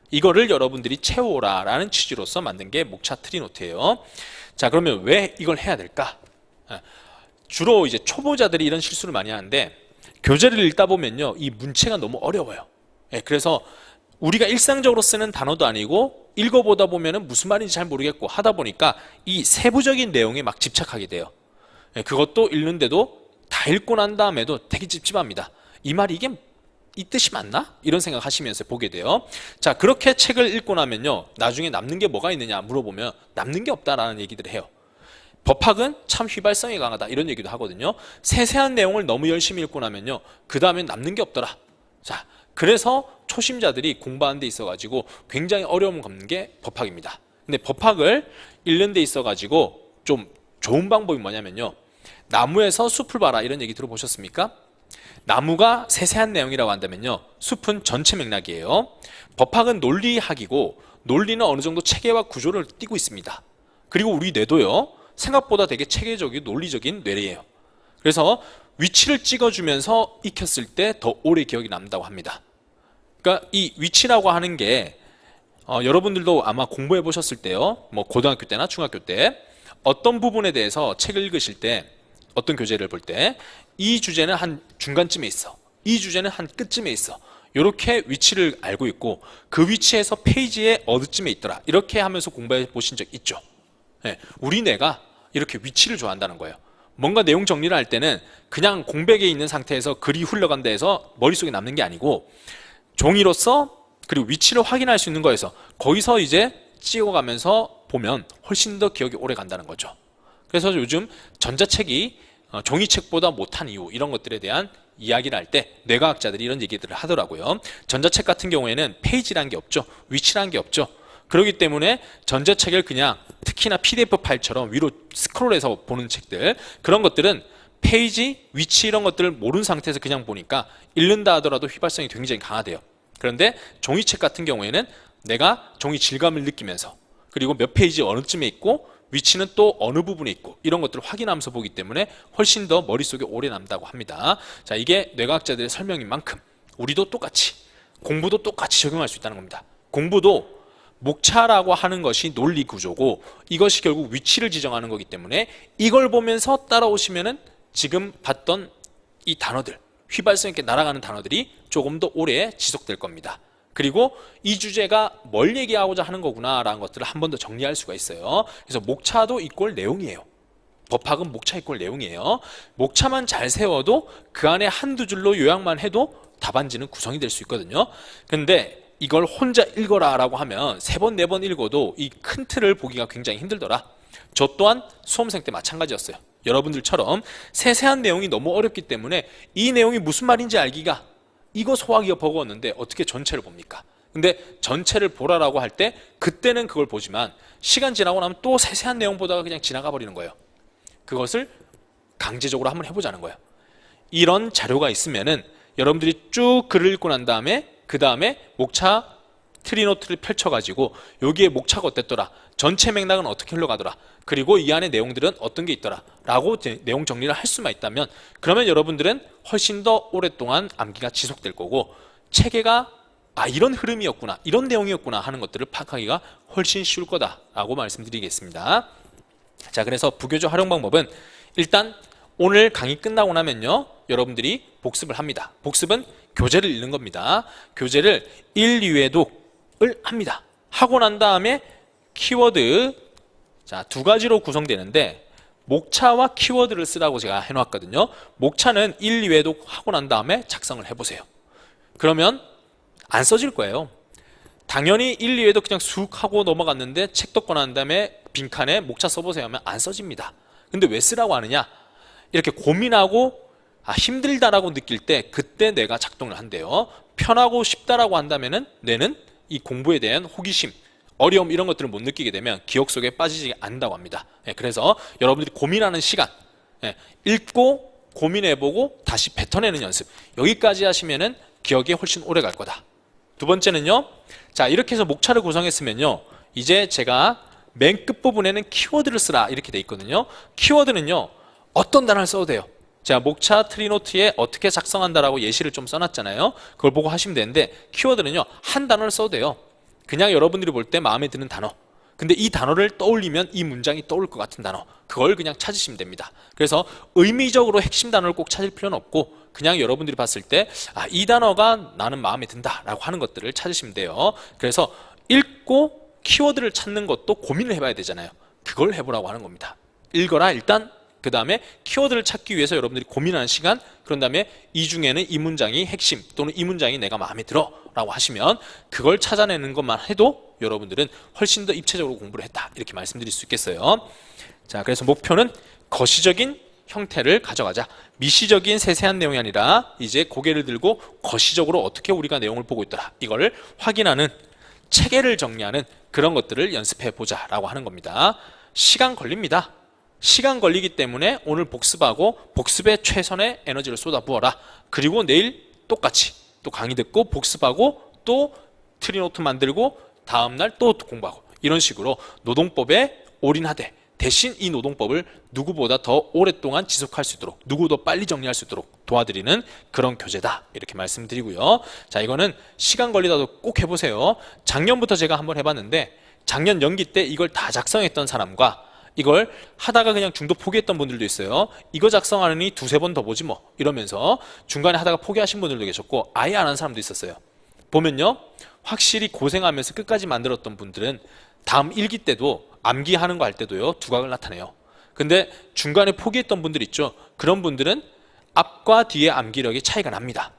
이거를 여러분들이 채워라 라는 취지로서 만든 게 목차 트리노트예요. 자, 그러면 왜 이걸 해야 될까? 주로 이제 초보자들이 이런 실수를 많이 하는데, 교재를 읽다 보면요, 이 문체가 너무 어려워요. 그래서 우리가 일상적으로 쓰는 단어도 아니고 읽어보다 보면은 무슨 말인지 잘 모르겠고 하다 보니까 이 세부적인 내용에 막 집착하게 돼요. 그것도 읽는데도 다 읽고 난 다음에도 되게 찝찝합니다. 이 말이 이게 이 뜻이 맞나? 이런 생각 하시면서 보게 돼요. 자, 그렇게 책을 읽고 나면요, 나중에 남는 게 뭐가 있느냐 물어보면 남는 게 없다라는 얘기들을 해요. 법학은 참 휘발성이 강하다 이런 얘기도 하거든요. 세세한 내용을 너무 열심히 읽고 나면요, 그 다음에 남는 게 없더라. 자, 그래서 초심자들이 공부하는 데 있어 가지고 굉장히 어려움을 겪는 게 법학입니다. 근데 법학을 읽는 데 있어 가지고 좀 좋은 방법이 뭐냐면요, 나무에서 숲을 봐라 이런 얘기 들어보셨습니까? 나무가 세세한 내용이라고 한다면요, 숲은 전체 맥락이에요. 법학은 논리학이고, 논리는 어느 정도 체계와 구조를 띠고 있습니다. 그리고 우리 뇌도요, 생각보다 되게 체계적이고 논리적인 뇌래예요. 그래서 위치를 찍어주면서 익혔을 때 더 오래 기억이 남는다고 합니다. 그러니까 이 위치라고 하는 게 여러분들도 아마 공부해 보셨을 때요, 뭐 고등학교 때나 중학교 때 어떤 부분에 대해서 책을 읽으실 때, 어떤 교재를 볼 때 이 주제는 한 중간쯤에 있어, 이 주제는 한 끝쯤에 있어, 이렇게 위치를 알고 있고 그 위치에서 페이지의 어디쯤에 있더라 이렇게 하면서 공부해 보신 적 있죠. 우리 뇌가 이렇게 위치를 좋아한다는 거예요. 뭔가 내용 정리를 할 때는 그냥 공백에 있는 상태에서 글이 흘러간다 해서 머릿속에 남는 게 아니고, 종이로서 그리고 위치를 확인할 수 있는 거에서 거기서 이제 찍어가면서 보면 훨씬 더 기억이 오래 간다는 거죠. 그래서 요즘 전자책이 종이책보다 못한 이유 이런 것들에 대한 이야기를 할 때 뇌과학자들이 이런 얘기들을 하더라고요. 전자책 같은 경우에는 페이지라는 게 없죠. 위치라는 게 없죠. 그렇기 때문에 전자책을 그냥 특히나 PDF 파일처럼 위로 스크롤해서 보는 책들, 그런 것들은 페이지, 위치 이런 것들을 모르는 상태에서 그냥 보니까 읽는다 하더라도 휘발성이 굉장히 강하대요. 그런데 종이책 같은 경우에는 내가 종이 질감을 느끼면서, 그리고 몇 페이지 어느쯤에 있고 위치는 또 어느 부분에 있고 이런 것들을 확인하면서 보기 때문에 훨씬 더 머릿속에 오래 남다고 합니다. 자, 이게 뇌과학자들의 설명인 만큼 우리도 똑같이, 공부도 똑같이 적용할 수 있다는 겁니다. 공부도 목차라고 하는 것이 논리 구조고 이것이 결국 위치를 지정하는 거기 때문에 이걸 보면서 따라오시면은 지금 봤던 이 단어들, 휘발성 있게 날아가는 단어들이 조금 더 오래 지속될 겁니다. 그리고 이 주제가 뭘 얘기하고자 하는 거구나라는 것들을 한 번 더 정리할 수가 있어요. 그래서 목차도 이꼴 내용이에요. 법학은 목차 이꼴 내용이에요. 목차만 잘 세워도 그 안에 한두 줄로 요약만 해도 답안지는 구성이 될 수 있거든요. 근데 이걸 혼자 읽어라 라고 하면 3번, 4번 읽어도 이 큰 틀을 보기가 굉장히 힘들더라. 저 또한 수험생 때 마찬가지였어요. 여러분들처럼 세세한 내용이 너무 어렵기 때문에 이 내용이 무슨 말인지 알기가 이거 소화하기가 버거웠는데 어떻게 전체를 봅니까? 근데 전체를 보라라고 할 때 그때는 그걸 보지만 시간 지나고 나면 또 세세한 내용 보다가 그냥 지나가 버리는 거예요. 그것을 강제적으로 한번 해보자는 거예요. 이런 자료가 있으면은 여러분들이 쭉 글을 읽고 난 다음에 그 다음에 목차 트리노트를 펼쳐가지고 여기에 목차가 어땠더라, 전체 맥락은 어떻게 흘러가더라, 그리고 이 안에 내용들은 어떤 게 있더라 라고 내용 정리를 할 수만 있다면 그러면 여러분들은 훨씬 더 오랫동안 암기가 지속될 거고 체계가 이런 흐름이었구나, 이런 내용이었구나 하는 것들을 파악하기가 훨씬 쉬울 거다라고 말씀드리겠습니다. 자, 그래서 부교조 활용 방법은 일단 오늘 강의 끝나고 나면요 여러분들이 복습을 합니다. 복습은 교재를 읽는 겁니다. 교재를 1, 2회독을 합니다. 하고 난 다음에 키워드, 자, 2가지로 구성되는데 목차와 키워드를 쓰라고 제가 해놨거든요. 목차는 1, 2회독 하고 난 다음에 작성을 해보세요. 그러면 안 써질 거예요. 당연히 1, 2회독 그냥 쑥 하고 넘어갔는데 책 덮고 난 다음에 빈칸에 목차 써보세요 하면 안 써집니다. 근데 왜 쓰라고 하느냐, 이렇게 고민하고 힘들다라고 느낄 때 그때 내가 작동을 한대요. 편하고 쉽다라고 한다면은 뇌는 이 공부에 대한 호기심, 어려움 이런 것들을 못 느끼게 되면 기억 속에 빠지지 않는다고 합니다. 그래서 여러분들이 고민하는 시간, 읽고 고민해보고 다시 뱉어내는 연습, 여기까지 하시면은 기억이 훨씬 오래 갈 거다. 두 번째는요, 자, 이렇게 해서 목차를 구성했으면요 이제 제가 맨 끝부분에는 키워드를 쓰라 이렇게 돼 있거든요. 키워드는요 어떤 단어를 써도 돼요. 제가 목차 트리노트에 어떻게 작성한다라고 예시를 좀 써놨잖아요. 그걸 보고 하시면 되는데 키워드는요 한 단어를 써도 돼요. 그냥 여러분들이 볼 때 마음에 드는 단어, 근데 이 단어를 떠올리면 이 문장이 떠올 것 같은 단어, 그걸 그냥 찾으시면 됩니다. 그래서 의미적으로 핵심 단어를 꼭 찾을 필요는 없고 그냥 여러분들이 봤을 때 이 단어가 나는 마음에 든다라고 하는 것들을 찾으시면 돼요. 그래서 읽고 키워드를 찾는 것도 고민을 해봐야 되잖아요. 그걸 해보라고 하는 겁니다. 읽어라 일단, 그 다음에 키워드를 찾기 위해서 여러분들이 고민하는 시간, 그런 다음에 이 중에는 이 문장이 핵심 또는 이 문장이 내가 마음에 들어 라고 하시면 그걸 찾아내는 것만 해도 여러분들은 훨씬 더 입체적으로 공부를 했다 이렇게 말씀드릴 수 있겠어요. 자, 그래서 목표는 거시적인 형태를 가져가자. 미시적인 세세한 내용이 아니라 이제 고개를 들고 거시적으로 어떻게 우리가 내용을 보고 있더라 이걸 확인하는, 체계를 정리하는 그런 것들을 연습해 보자 라고 하는 겁니다. 시간 걸립니다. 시간 걸리기 때문에 오늘 복습하고 복습에 최선의 에너지를 쏟아부어라. 그리고 내일 똑같이 또 강의 듣고 복습하고 또 트리노트 만들고 다음날 또 공부하고 이런 식으로 노동법에 올인하되 대신 이 노동법을 누구보다 더 오랫동안 지속할 수 있도록, 누구도 빨리 정리할 수 있도록 도와드리는 그런 교재다 이렇게 말씀드리고요. 자, 이거는 시간 걸리다도 꼭 해보세요. 작년부터 제가 한번 해봤는데 작년 연기 때 이걸 다 작성했던 사람과 이걸 하다가 그냥 중도 포기했던 분들도 있어요. 이거 작성하느니 2-3번 더 보지 뭐 이러면서 중간에 하다가 포기하신 분들도 계셨고 아예 안 한 사람도 있었어요. 보면요 확실히 고생하면서 끝까지 만들었던 분들은 다음 일기 때도 암기하는 거 할 때도요 두각을 나타내요. 근데 중간에 포기했던 분들 있죠. 그런 분들은 앞과 뒤의 암기력이 차이가 납니다.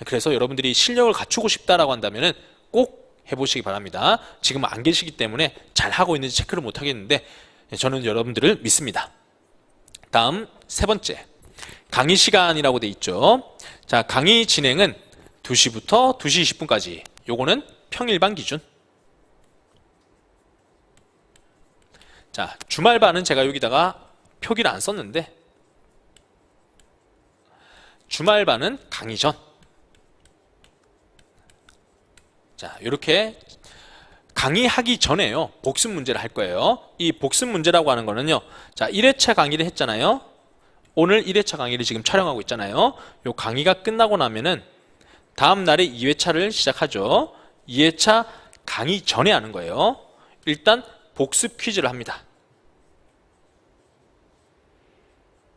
그래서 여러분들이 실력을 갖추고 싶다라고 한다면은 꼭 해보시기 바랍니다. 지금 안 계시기 때문에 잘 하고 있는지 체크를 못 하겠는데 저는 여러분들을 믿습니다. 다음 3번째 강의 시간이라고 돼 있죠. 자, 강의 진행은 2시부터 2시 20분까지. 요거는 평일반 기준. 자, 주말반은 제가 여기다가 표기를 안 썼는데 주말반은 강의 전. 자, 이렇게 강의하기 전에요 복습 문제를 할 거예요. 이 복습 문제라고 하는 거는요, 자 1회차 강의를 했잖아요. 오늘 1회차 강의를 지금 촬영하고 있잖아요. 요 강의가 끝나고 나면은 다음 날에 2회차를 시작하죠. 2회차 강의 전에 하는 거예요. 일단 복습 퀴즈를 합니다.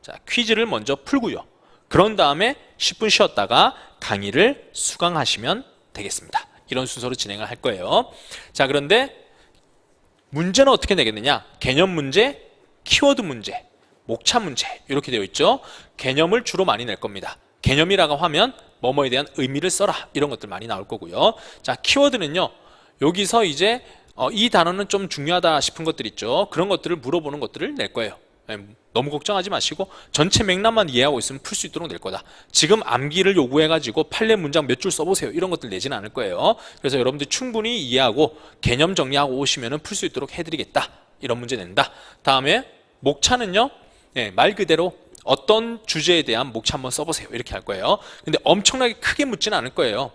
자, 퀴즈를 먼저 풀고요. 그런 다음에 10분 쉬었다가 강의를 수강하시면 되겠습니다. 이런 순서로 진행을 할 거예요. 자, 그런데 문제는 어떻게 내겠느냐? 개념 문제, 키워드 문제, 목차 문제 이렇게 되어 있죠. 개념을 주로 많이 낼 겁니다. 개념이라고 하면 뭐뭐에 대한 의미를 써라 이런 것들 많이 나올 거고요. 자, 키워드는요. 여기서 이제 이 단어는 좀 중요하다 싶은 것들 있죠. 그런 것들을 물어보는 것들을 낼 거예요. 너무 걱정하지 마시고 전체 맥락만 이해하고 있으면 풀 수 있도록 낼 거다. 지금 암기를 요구해가지고 판례 문장 몇 줄 써보세요 이런 것들 내지는 않을 거예요. 그래서 여러분들이 충분히 이해하고 개념 정리하고 오시면 풀 수 있도록 해드리겠다. 이런 문제 낸다. 다음에 목차는요. 말 그대로 어떤 주제에 대한 목차 한번 써보세요 이렇게 할 거예요. 근데 엄청나게 크게 묻지는 않을 거예요.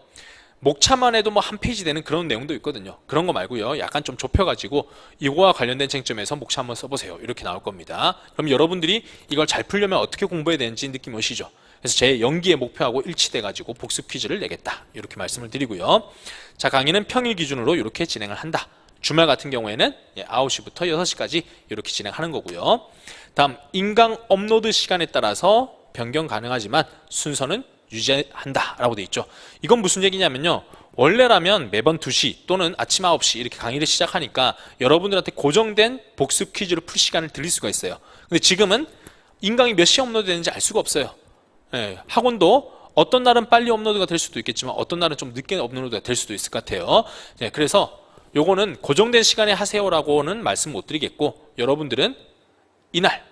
목차만 해도 뭐 한 페이지 되는 그런 내용도 있거든요. 그런 거 말고요. 약간 좀 좁혀가지고 이거와 관련된 쟁점에서 목차 한번 써보세요. 이렇게 나올 겁니다. 그럼 여러분들이 이걸 잘 풀려면 어떻게 공부해야 되는지 느낌 오시죠? 그래서 제 연기의 목표하고 일치돼가지고 복습 퀴즈를 내겠다. 이렇게 말씀을 드리고요. 자, 강의는 평일 기준으로 이렇게 진행을 한다. 주말 같은 경우에는 9시부터 6시까지 이렇게 진행하는 거고요. 다음, 인강 업로드 시간에 따라서 변경 가능하지만 순서는 유지한다 라고 돼 있죠. 이건 무슨 얘기냐면요. 원래라면 매번 2시 또는 아침 9시 이렇게 강의를 시작하니까 여러분들한테 고정된 복습 퀴즈를 풀 시간을 드릴 수가 있어요. 근데 지금은 인강이 몇 시에 업로드 되는지 알 수가 없어요. 학원도 어떤 날은 빨리 업로드가 될 수도 있겠지만 어떤 날은 좀 늦게 업로드가 될 수도 있을 것 같아요. 그래서 요거는 고정된 시간에 하세요라고는 말씀 못 드리겠고, 여러분들은 이날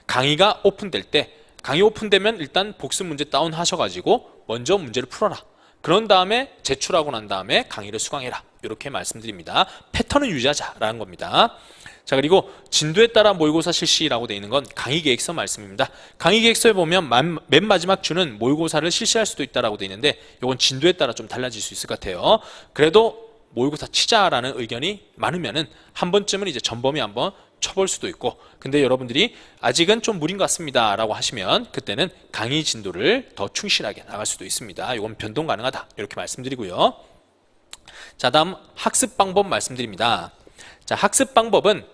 강의가 오픈될 때, 강의 오픈되면 일단 복습 문제 다운 하셔가지고 먼저 문제를 풀어라. 그런 다음에 제출하고 난 다음에 강의를 수강해라. 이렇게 말씀드립니다. 패턴은 유지하자라는 겁니다. 자, 그리고 진도에 따라 모의고사 실시라고 되어 있는 건 강의 계획서 말씀입니다. 강의 계획서에 보면 맨 마지막 주는 모의고사를 실시할 수도 있다라고 되어 있는데, 이건 진도에 따라 좀 달라질 수 있을 것 같아요. 그래도 모의고사 치자라는 의견이 많으면은 한 번쯤은 이제 전범위 한번 쳐볼 수도 있고, 근데 여러분들이 아직은 좀 무리인 것 같습니다 라고 하시면 그때는 강의 진도를 더 충실하게 나갈 수도 있습니다. 이건 변동 가능하다 이렇게 말씀드리고요. 자, 다음 학습 방법 말씀드립니다. 자, 학습 방법은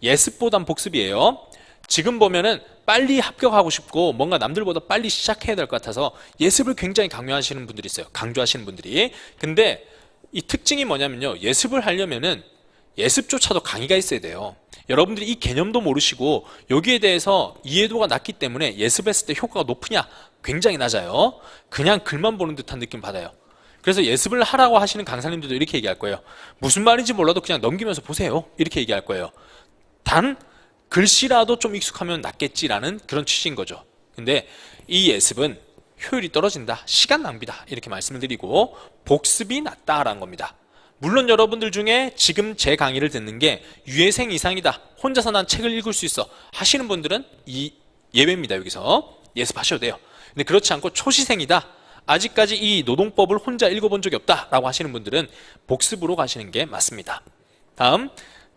예습보단 복습이에요. 지금 보면은 빨리 합격하고 싶고 뭔가 남들보다 빨리 시작해야 될 것 같아서 예습을 굉장히 강요하시는 분들이 있어요. 강조하시는 분들이. 근데 이 특징이 뭐냐면요, 예습을 하려면은 예습조차도 강의가 있어야 돼요. 여러분들이 이 개념도 모르시고 여기에 대해서 이해도가 낮기 때문에 예습했을 때 효과가 높으냐? 굉장히 낮아요. 그냥 글만 보는 듯한 느낌 받아요. 그래서 예습을 하라고 하시는 강사님들도 이렇게 얘기할 거예요. 무슨 말인지 몰라도 그냥 넘기면서 보세요. 이렇게 얘기할 거예요. 단 글씨라도 좀 익숙하면 낫겠지라는 그런 취지인 거죠. 근데 이 예습은 효율이 떨어진다, 시간 낭비다 이렇게 말씀을 드리고, 복습이 낫다라는 겁니다. 물론 여러분들 중에 지금 제 강의를 듣는 게 유예생 이상이다, 혼자서 난 책을 읽을 수 있어 하시는 분들은 이 예외입니다. 여기서 예습하셔도 돼요. 근데 그렇지 않고 초시생이다, 아직까지 이 노동법을 혼자 읽어본 적이 없다 라고 하시는 분들은 복습으로 가시는 게 맞습니다. 다음,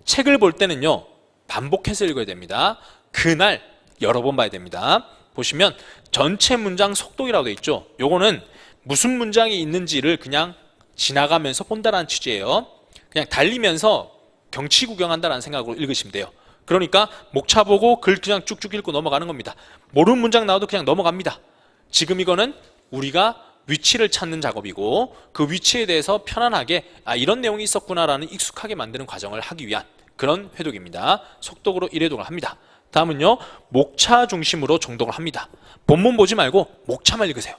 책을 볼 때는요 반복해서 읽어야 됩니다. 그날 여러 번 봐야 됩니다. 보시면 전체 문장 속독이라고 되어 있죠. 요거는 무슨 문장이 있는지를 그냥 지나가면서 본다라는 취지예요. 그냥 달리면서 경치 구경한다라는 생각으로 읽으시면 돼요. 그러니까 목차 보고 글 그냥 쭉쭉 읽고 넘어가는 겁니다. 모르는 문장 나와도 그냥 넘어갑니다. 지금 이거는 우리가 위치를 찾는 작업이고, 그 위치에 대해서 편안하게 이런 내용이 있었구나라는 익숙하게 만드는 과정을 하기 위한 그런 회독입니다. 속독으로 1회독을 합니다. 다음은요, 목차 중심으로 정독을 합니다. 본문 보지 말고 목차만 읽으세요.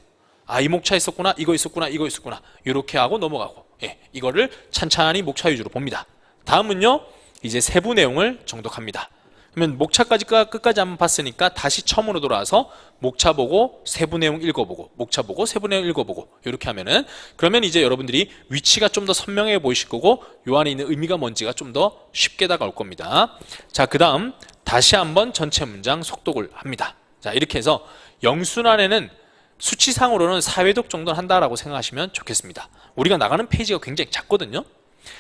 이 목차 있었구나, 이거 있었구나, 이거 있었구나, 이렇게 하고 넘어가고, 이거를 찬찬히 목차 위주로 봅니다. 다음은요, 이제 세부 내용을 정독합니다. 그러면 목차까지 끝까지 한번 봤으니까 다시 처음으로 돌아와서 목차 보고 세부 내용 읽어보고, 목차 보고 세부 내용 읽어보고, 이렇게 하면은, 그러면 이제 여러분들이 위치가 좀 더 선명해 보이실 거고, 요 안에 있는 의미가 뭔지가 좀 더 쉽게 다가올 겁니다. 자, 그 다음 다시 한번 전체 문장 속독을 합니다. 자, 이렇게 해서 영순환에는 수치상으로는 4회독 정도는 한다라고 생각하시면 좋겠습니다. 우리가 나가는 페이지가 굉장히 작거든요.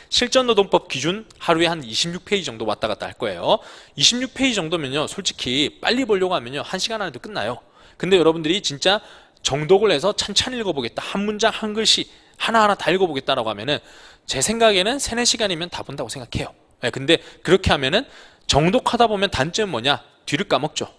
실전노동법 기준 하루에 한 26페이지 정도 왔다 갔다 할 거예요. 26페이지 정도면요, 솔직히 빨리 보려고 하면요 1시간 안에도 끝나요. 근데 여러분들이 진짜 정독을 해서 찬찬히 읽어보겠다, 한 문장 한 글씨 하나하나 다 읽어보겠다라고 하면은 제 생각에는 3, 4시간이면 다 본다고 생각해요. 근데 그렇게 하면은 정독하다 보면 단점은 뭐냐? 뒤를 까먹죠.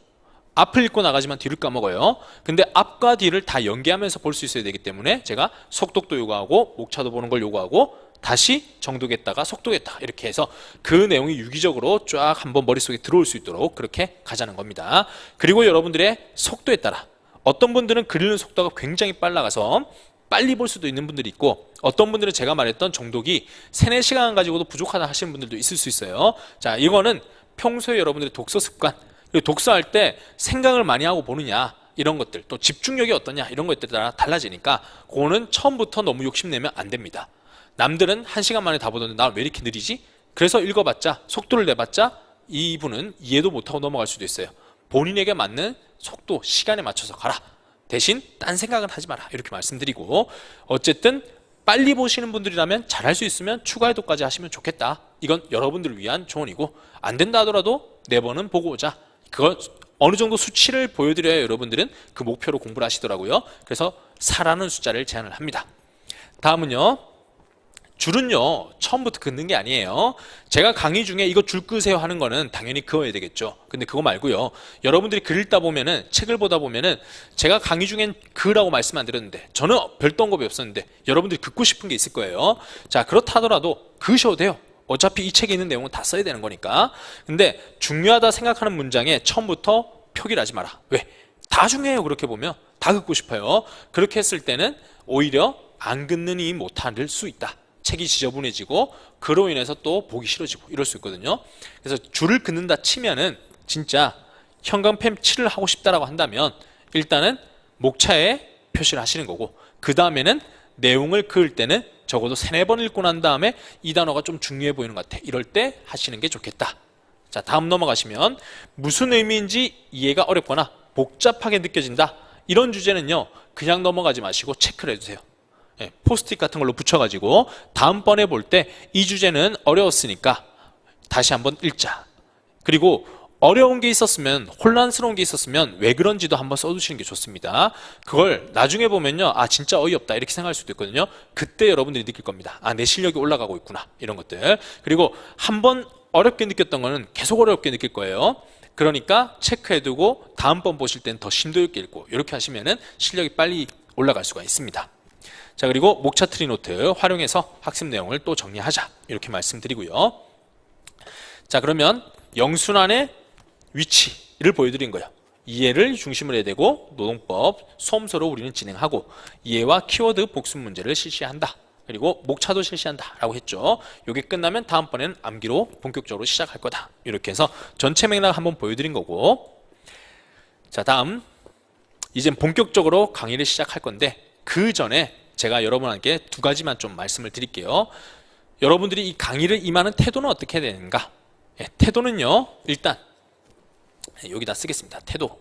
앞을 읽고 나가지만 뒤를 까먹어요. 근데 앞과 뒤를 다 연계하면서 볼 수 있어야 되기 때문에 제가 속독도 요구하고 목차도 보는 걸 요구하고 다시 정독했다가 속독했다가 이렇게 해서 그 내용이 유기적으로 쫙 한번 머릿속에 들어올 수 있도록 그렇게 가자는 겁니다. 그리고 여러분들의 속도에 따라 어떤 분들은 글 읽는 속도가 굉장히 빨라가서 빨리 볼 수도 있는 분들이 있고 어떤 분들은 제가 말했던 정독이 3, 4시간 가지고도 부족하다 하시는 분들도 있을 수 있어요. 자, 이거는 평소에 여러분들의 독서 습관 그리고 독서할 때 생각을 많이 하고 보느냐 이런 것들 또 집중력이 어떠냐 이런 것들에 따라 달라지니까 그거는 처음부터 너무 욕심내면 안 됩니다. 남들은 1시간 만에 다 보던데 나 왜 이렇게 느리지? 그래서 읽어봤자 속도를 내봤자 이분은 이해도 못하고 넘어갈 수도 있어요. 본인에게 맞는 속도, 시간에 맞춰서 가라. 대신 딴 생각은 하지 마라 이렇게 말씀드리고 어쨌든 빨리 보시는 분들이라면 잘할 수 있으면 추가 해독까지 하시면 좋겠다. 이건 여러분들을 위한 조언이고 안 된다 하더라도 4번은 보고 오자. 그걸 어느 정도 수치를 보여드려야 여러분들은 그 목표로 공부를 하시더라고요. 그래서 4라는 숫자를 제안을 합니다. 다음은요. 줄은요 처음부터 긋는 게 아니에요. 제가 강의 중에 이거 줄 끄세요 하는 거는 당연히 그어야 되겠죠. 근데 그거 말고요 여러분들이 글 읽다 보면은 책을 보다 보면은 제가 강의 중엔 그라고 말씀 안 드렸는데 저는 별도 언급이 없었는데 여러분들이 긋고 싶은 게 있을 거예요. 자, 그렇다 하더라도 그으셔도 돼요. 어차피 이 책에 있는 내용은 다 써야 되는 거니까. 근데 중요하다 생각하는 문장에 처음부터 표기를 하지 마라. 왜? 다 중요해요. 그렇게 보면 다 긋고 싶어요. 그렇게 했을 때는 오히려 안 긋느니 못할 수 있다. 책이 지저분해지고 그로 인해서 또 보기 싫어지고 이럴 수 있거든요. 그래서 줄을 긋는다 치면은 진짜 형광펜 칠을 하고 싶다라고 한다면 일단은 목차에 표시를 하시는 거고 그 다음에는 내용을 그을 때는 적어도 3, 4번 읽고 난 다음에 이 단어가 좀 중요해 보이는 것 같아. 이럴 때 하시는 게 좋겠다. 자, 다음 넘어가시면 무슨 의미인지 이해가 어렵거나 복잡하게 느껴진다. 이런 주제는요. 그냥 넘어가지 마시고 체크를 해주세요. 포스트잇 같은 걸로 붙여가지고 다음번에 볼 때 이 주제는 어려웠으니까 다시 한번 읽자. 그리고 어려운 게 있었으면 혼란스러운 게 있었으면 왜 그런지도 한번 써두시는 게 좋습니다. 그걸 나중에 보면요 아 진짜 어이없다 이렇게 생각할 수도 있거든요. 그때 여러분들이 느낄 겁니다. 아 내 실력이 올라가고 있구나 이런 것들. 그리고 한번 어렵게 느꼈던 거는 계속 어렵게 느낄 거예요. 그러니까 체크해두고 다음번 보실 때는 더 심도 있게 읽고 이렇게 하시면은 실력이 빨리 올라갈 수가 있습니다. 자, 그리고 목차 트리노트 활용해서 학습 내용을 또 정리하자 이렇게 말씀드리고요. 자, 그러면 영순환의 위치를 보여드린 거예요. 이해를 중심으로 해야 되고 노동법, 소음서로 우리는 진행하고 이해와 키워드 복습 문제를 실시한다. 그리고 목차도 실시한다 라고 했죠. 이게 끝나면 다음번에는 암기로 본격적으로 시작할 거다. 이렇게 해서 전체 맥락 한번 보여드린 거고 자, 다음 이젠 본격적으로 강의를 시작할 건데 그 전에 제가 여러분께 2가지만 좀 말씀을 드릴게요. 여러분들이 이 강의를 임하는 태도는 어떻게 해야 되는가? 태도는요 일단 여기다 쓰겠습니다. 태도.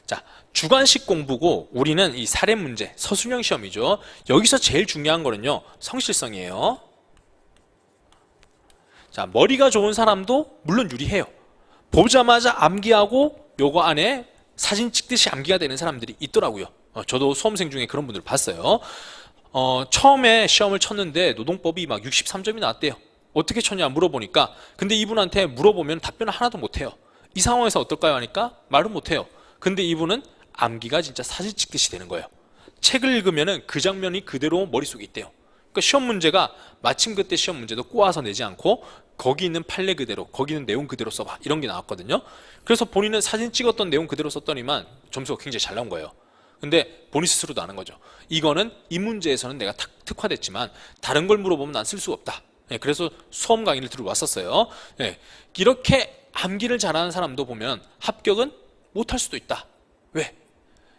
자, 주관식 공부고 우리는 이 사례 문제, 서술형 시험이죠. 여기서 제일 중요한 거는요 성실성이에요. 자, 머리가 좋은 사람도 물론 유리해요. 보자마자 암기하고 요거 안에 사진 찍듯이 암기가 되는 사람들이 있더라고요. 저도 수험생 중에 그런 분들 봤어요. 처음에 시험을 쳤는데 노동법이 막 63점이 나왔대요. 어떻게 쳤냐 물어보니까 근데 이분한테 물어보면 답변을 하나도 못해요. 이 상황에서 어떨까요 하니까 말은 못해요. 근데 이분은 암기가 진짜 사진 찍듯이 되는 거예요. 책을 읽으면 그 장면이 그대로 머릿속에 있대요. 그러니까 시험 문제가 마침 그때 시험 문제도 꼬아서 내지 않고 거기 있는 판례 그대로 거기 있는 내용 그대로 써봐 이런 게 나왔거든요. 그래서 본인은 사진 찍었던 내용 그대로 썼더니만 점수가 굉장히 잘 나온 거예요. 근데 본인 스스로도 아는 거죠. 이거는 이 문제에서는 내가 특화됐지만 다른 걸 물어보면 난 쓸 수가 없다. 그래서 수험 강의를 들어왔었어요. 이렇게 암기를 잘하는 사람도 보면 합격은 못할 수도 있다. 왜?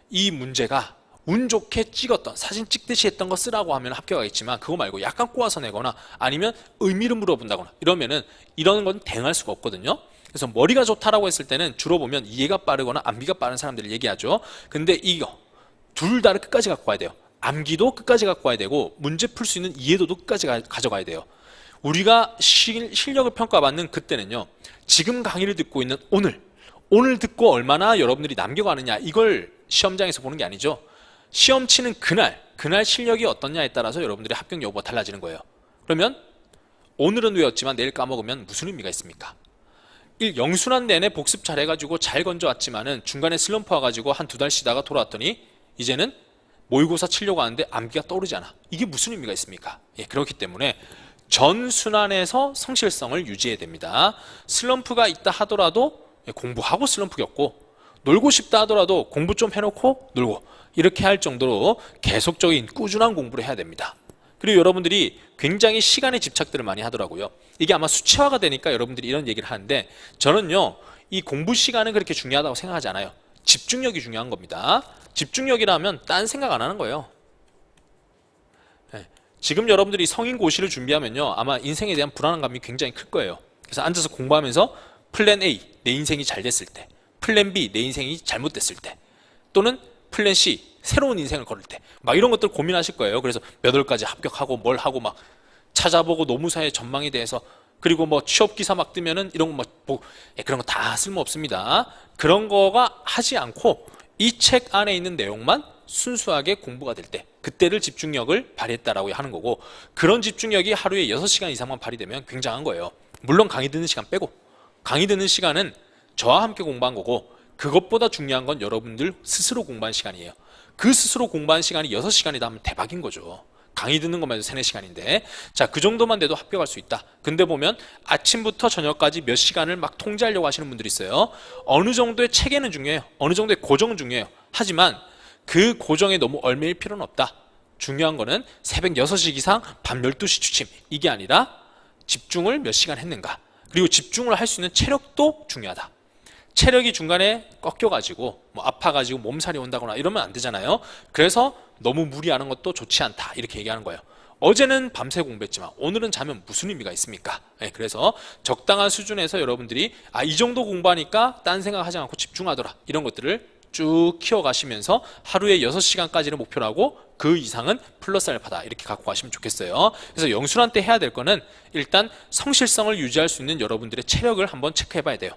이 문제가 운 좋게 찍었던 사진 찍듯이 했던 거 쓰라고 하면 합격하겠지만 그거 말고 약간 꼬아서 내거나 아니면 의미를 물어본다거나 이러면은 이런 건 대응할 수가 없거든요. 그래서 머리가 좋다라고 했을 때는 주로 보면 이해가 빠르거나 암기가 빠른 사람들을 얘기하죠. 근데 이거 둘 다를 끝까지 갖고 가야 돼요. 암기도 끝까지 갖고 가야 되고 문제 풀 수 있는 이해도도 끝까지 가져가야 돼요. 우리가 실력을 평가받는 그때는요 지금 강의를 듣고 있는 오늘 듣고 얼마나 여러분들이 남겨가느냐 이걸 시험장에서 보는 게 아니죠. 시험 치는 그날 그날 실력이 어떻냐에 따라서 여러분들의 합격 여부가 달라지는 거예요. 그러면 오늘은 외웠지만 내일 까먹으면 무슨 의미가 있습니까? 영순환 내내 복습 잘해가지고 잘 건져왔지만은 중간에 슬럼프 와가지고 한 2달 쉬다가 돌아왔더니 이제는 모의고사 치려고 하는데 암기가 떠오르지 않아. 이게 무슨 의미가 있습니까? 예, 그렇기 때문에 전순환에서 성실성을 유지해야 됩니다. 슬럼프가 있다 하더라도 공부하고 슬럼프 겪고, 놀고 싶다 하더라도 공부 좀 해놓고 놀고, 이렇게 할 정도로 계속적인 꾸준한 공부를 해야 됩니다. 그리고 여러분들이 굉장히 시간에 집착들을 많이 하더라고요. 이게 아마 수치화가 되니까 여러분들이 이런 얘기를 하는데, 저는요 이 공부 시간은 그렇게 중요하다고 생각하지 않아요. 집중력이 중요한 겁니다. 집중력이라면 딴 생각 안 하는 거예요. 네. 지금 여러분들이 성인고시를 준비하면요 아마 인생에 대한 불안감이 굉장히 클 거예요. 그래서 앉아서 공부하면서 플랜 A, 내 인생이 잘 됐을 때, 플랜 B, 내 인생이 잘못됐을 때, 또는 플랜 C, 새로운 인생을 걸을 때, 막 이런 것들 고민하실 거예요. 그래서 몇 월까지 합격하고 뭘 하고 막 찾아보고 노무사의 전망에 대해서, 그리고 뭐 취업 기사 막 뜨면은 이런 거 뭐 그런 거 다 쓸모 없습니다. 그런 거가 하지 않고 이 책 안에 있는 내용만 순수하게 공부가 될 때, 그때를 집중력을 발휘했다라고 하는 거고, 그런 집중력이 하루에 6시간 이상만 발휘되면 굉장한 거예요. 물론 강의 듣는 시간 빼고, 강의 듣는 시간은 저와 함께 공부한 거고, 그것보다 중요한 건 여러분들 스스로 공부한 시간이에요. 그 스스로 공부한 시간이 6시간이다 하면 대박인 거죠. 강의 듣는 것만 해도 3, 4시간인데, 자, 그 정도만 돼도 합격할 수 있다. 근데 보면 아침부터 저녁까지 몇 시간을 막 통제하려고 하시는 분들이 있어요. 어느 정도의 체계는 중요해요. 어느 정도의 고정은 중요해요. 하지만 그 고정에 너무 얽매일 필요는 없다. 중요한 거는 새벽 6시 이상 밤 12시 취침, 이게 아니라 집중을 몇 시간 했는가, 그리고 집중을 할 수 있는 체력도 중요하다. 체력이 중간에 꺾여가지고 뭐 아파가지고 몸살이 온다거나 이러면 안 되잖아요. 그래서 너무 무리하는 것도 좋지 않다, 이렇게 얘기하는 거예요. 어제는 밤새 공부했지만 오늘은 자면 무슨 의미가 있습니까? 네, 그래서 적당한 수준에서 여러분들이 이 정도 공부하니까 딴 생각하지 않고 집중하더라, 이런 것들을 쭉 키워가시면서 하루에 6시간까지를 목표로 하고 그 이상은 플러스 알파다, 이렇게 갖고 가시면 좋겠어요. 그래서 영순환 때 해야 될 거는 일단 성실성을 유지할 수 있는 여러분들의 체력을 한번 체크해 봐야 돼요.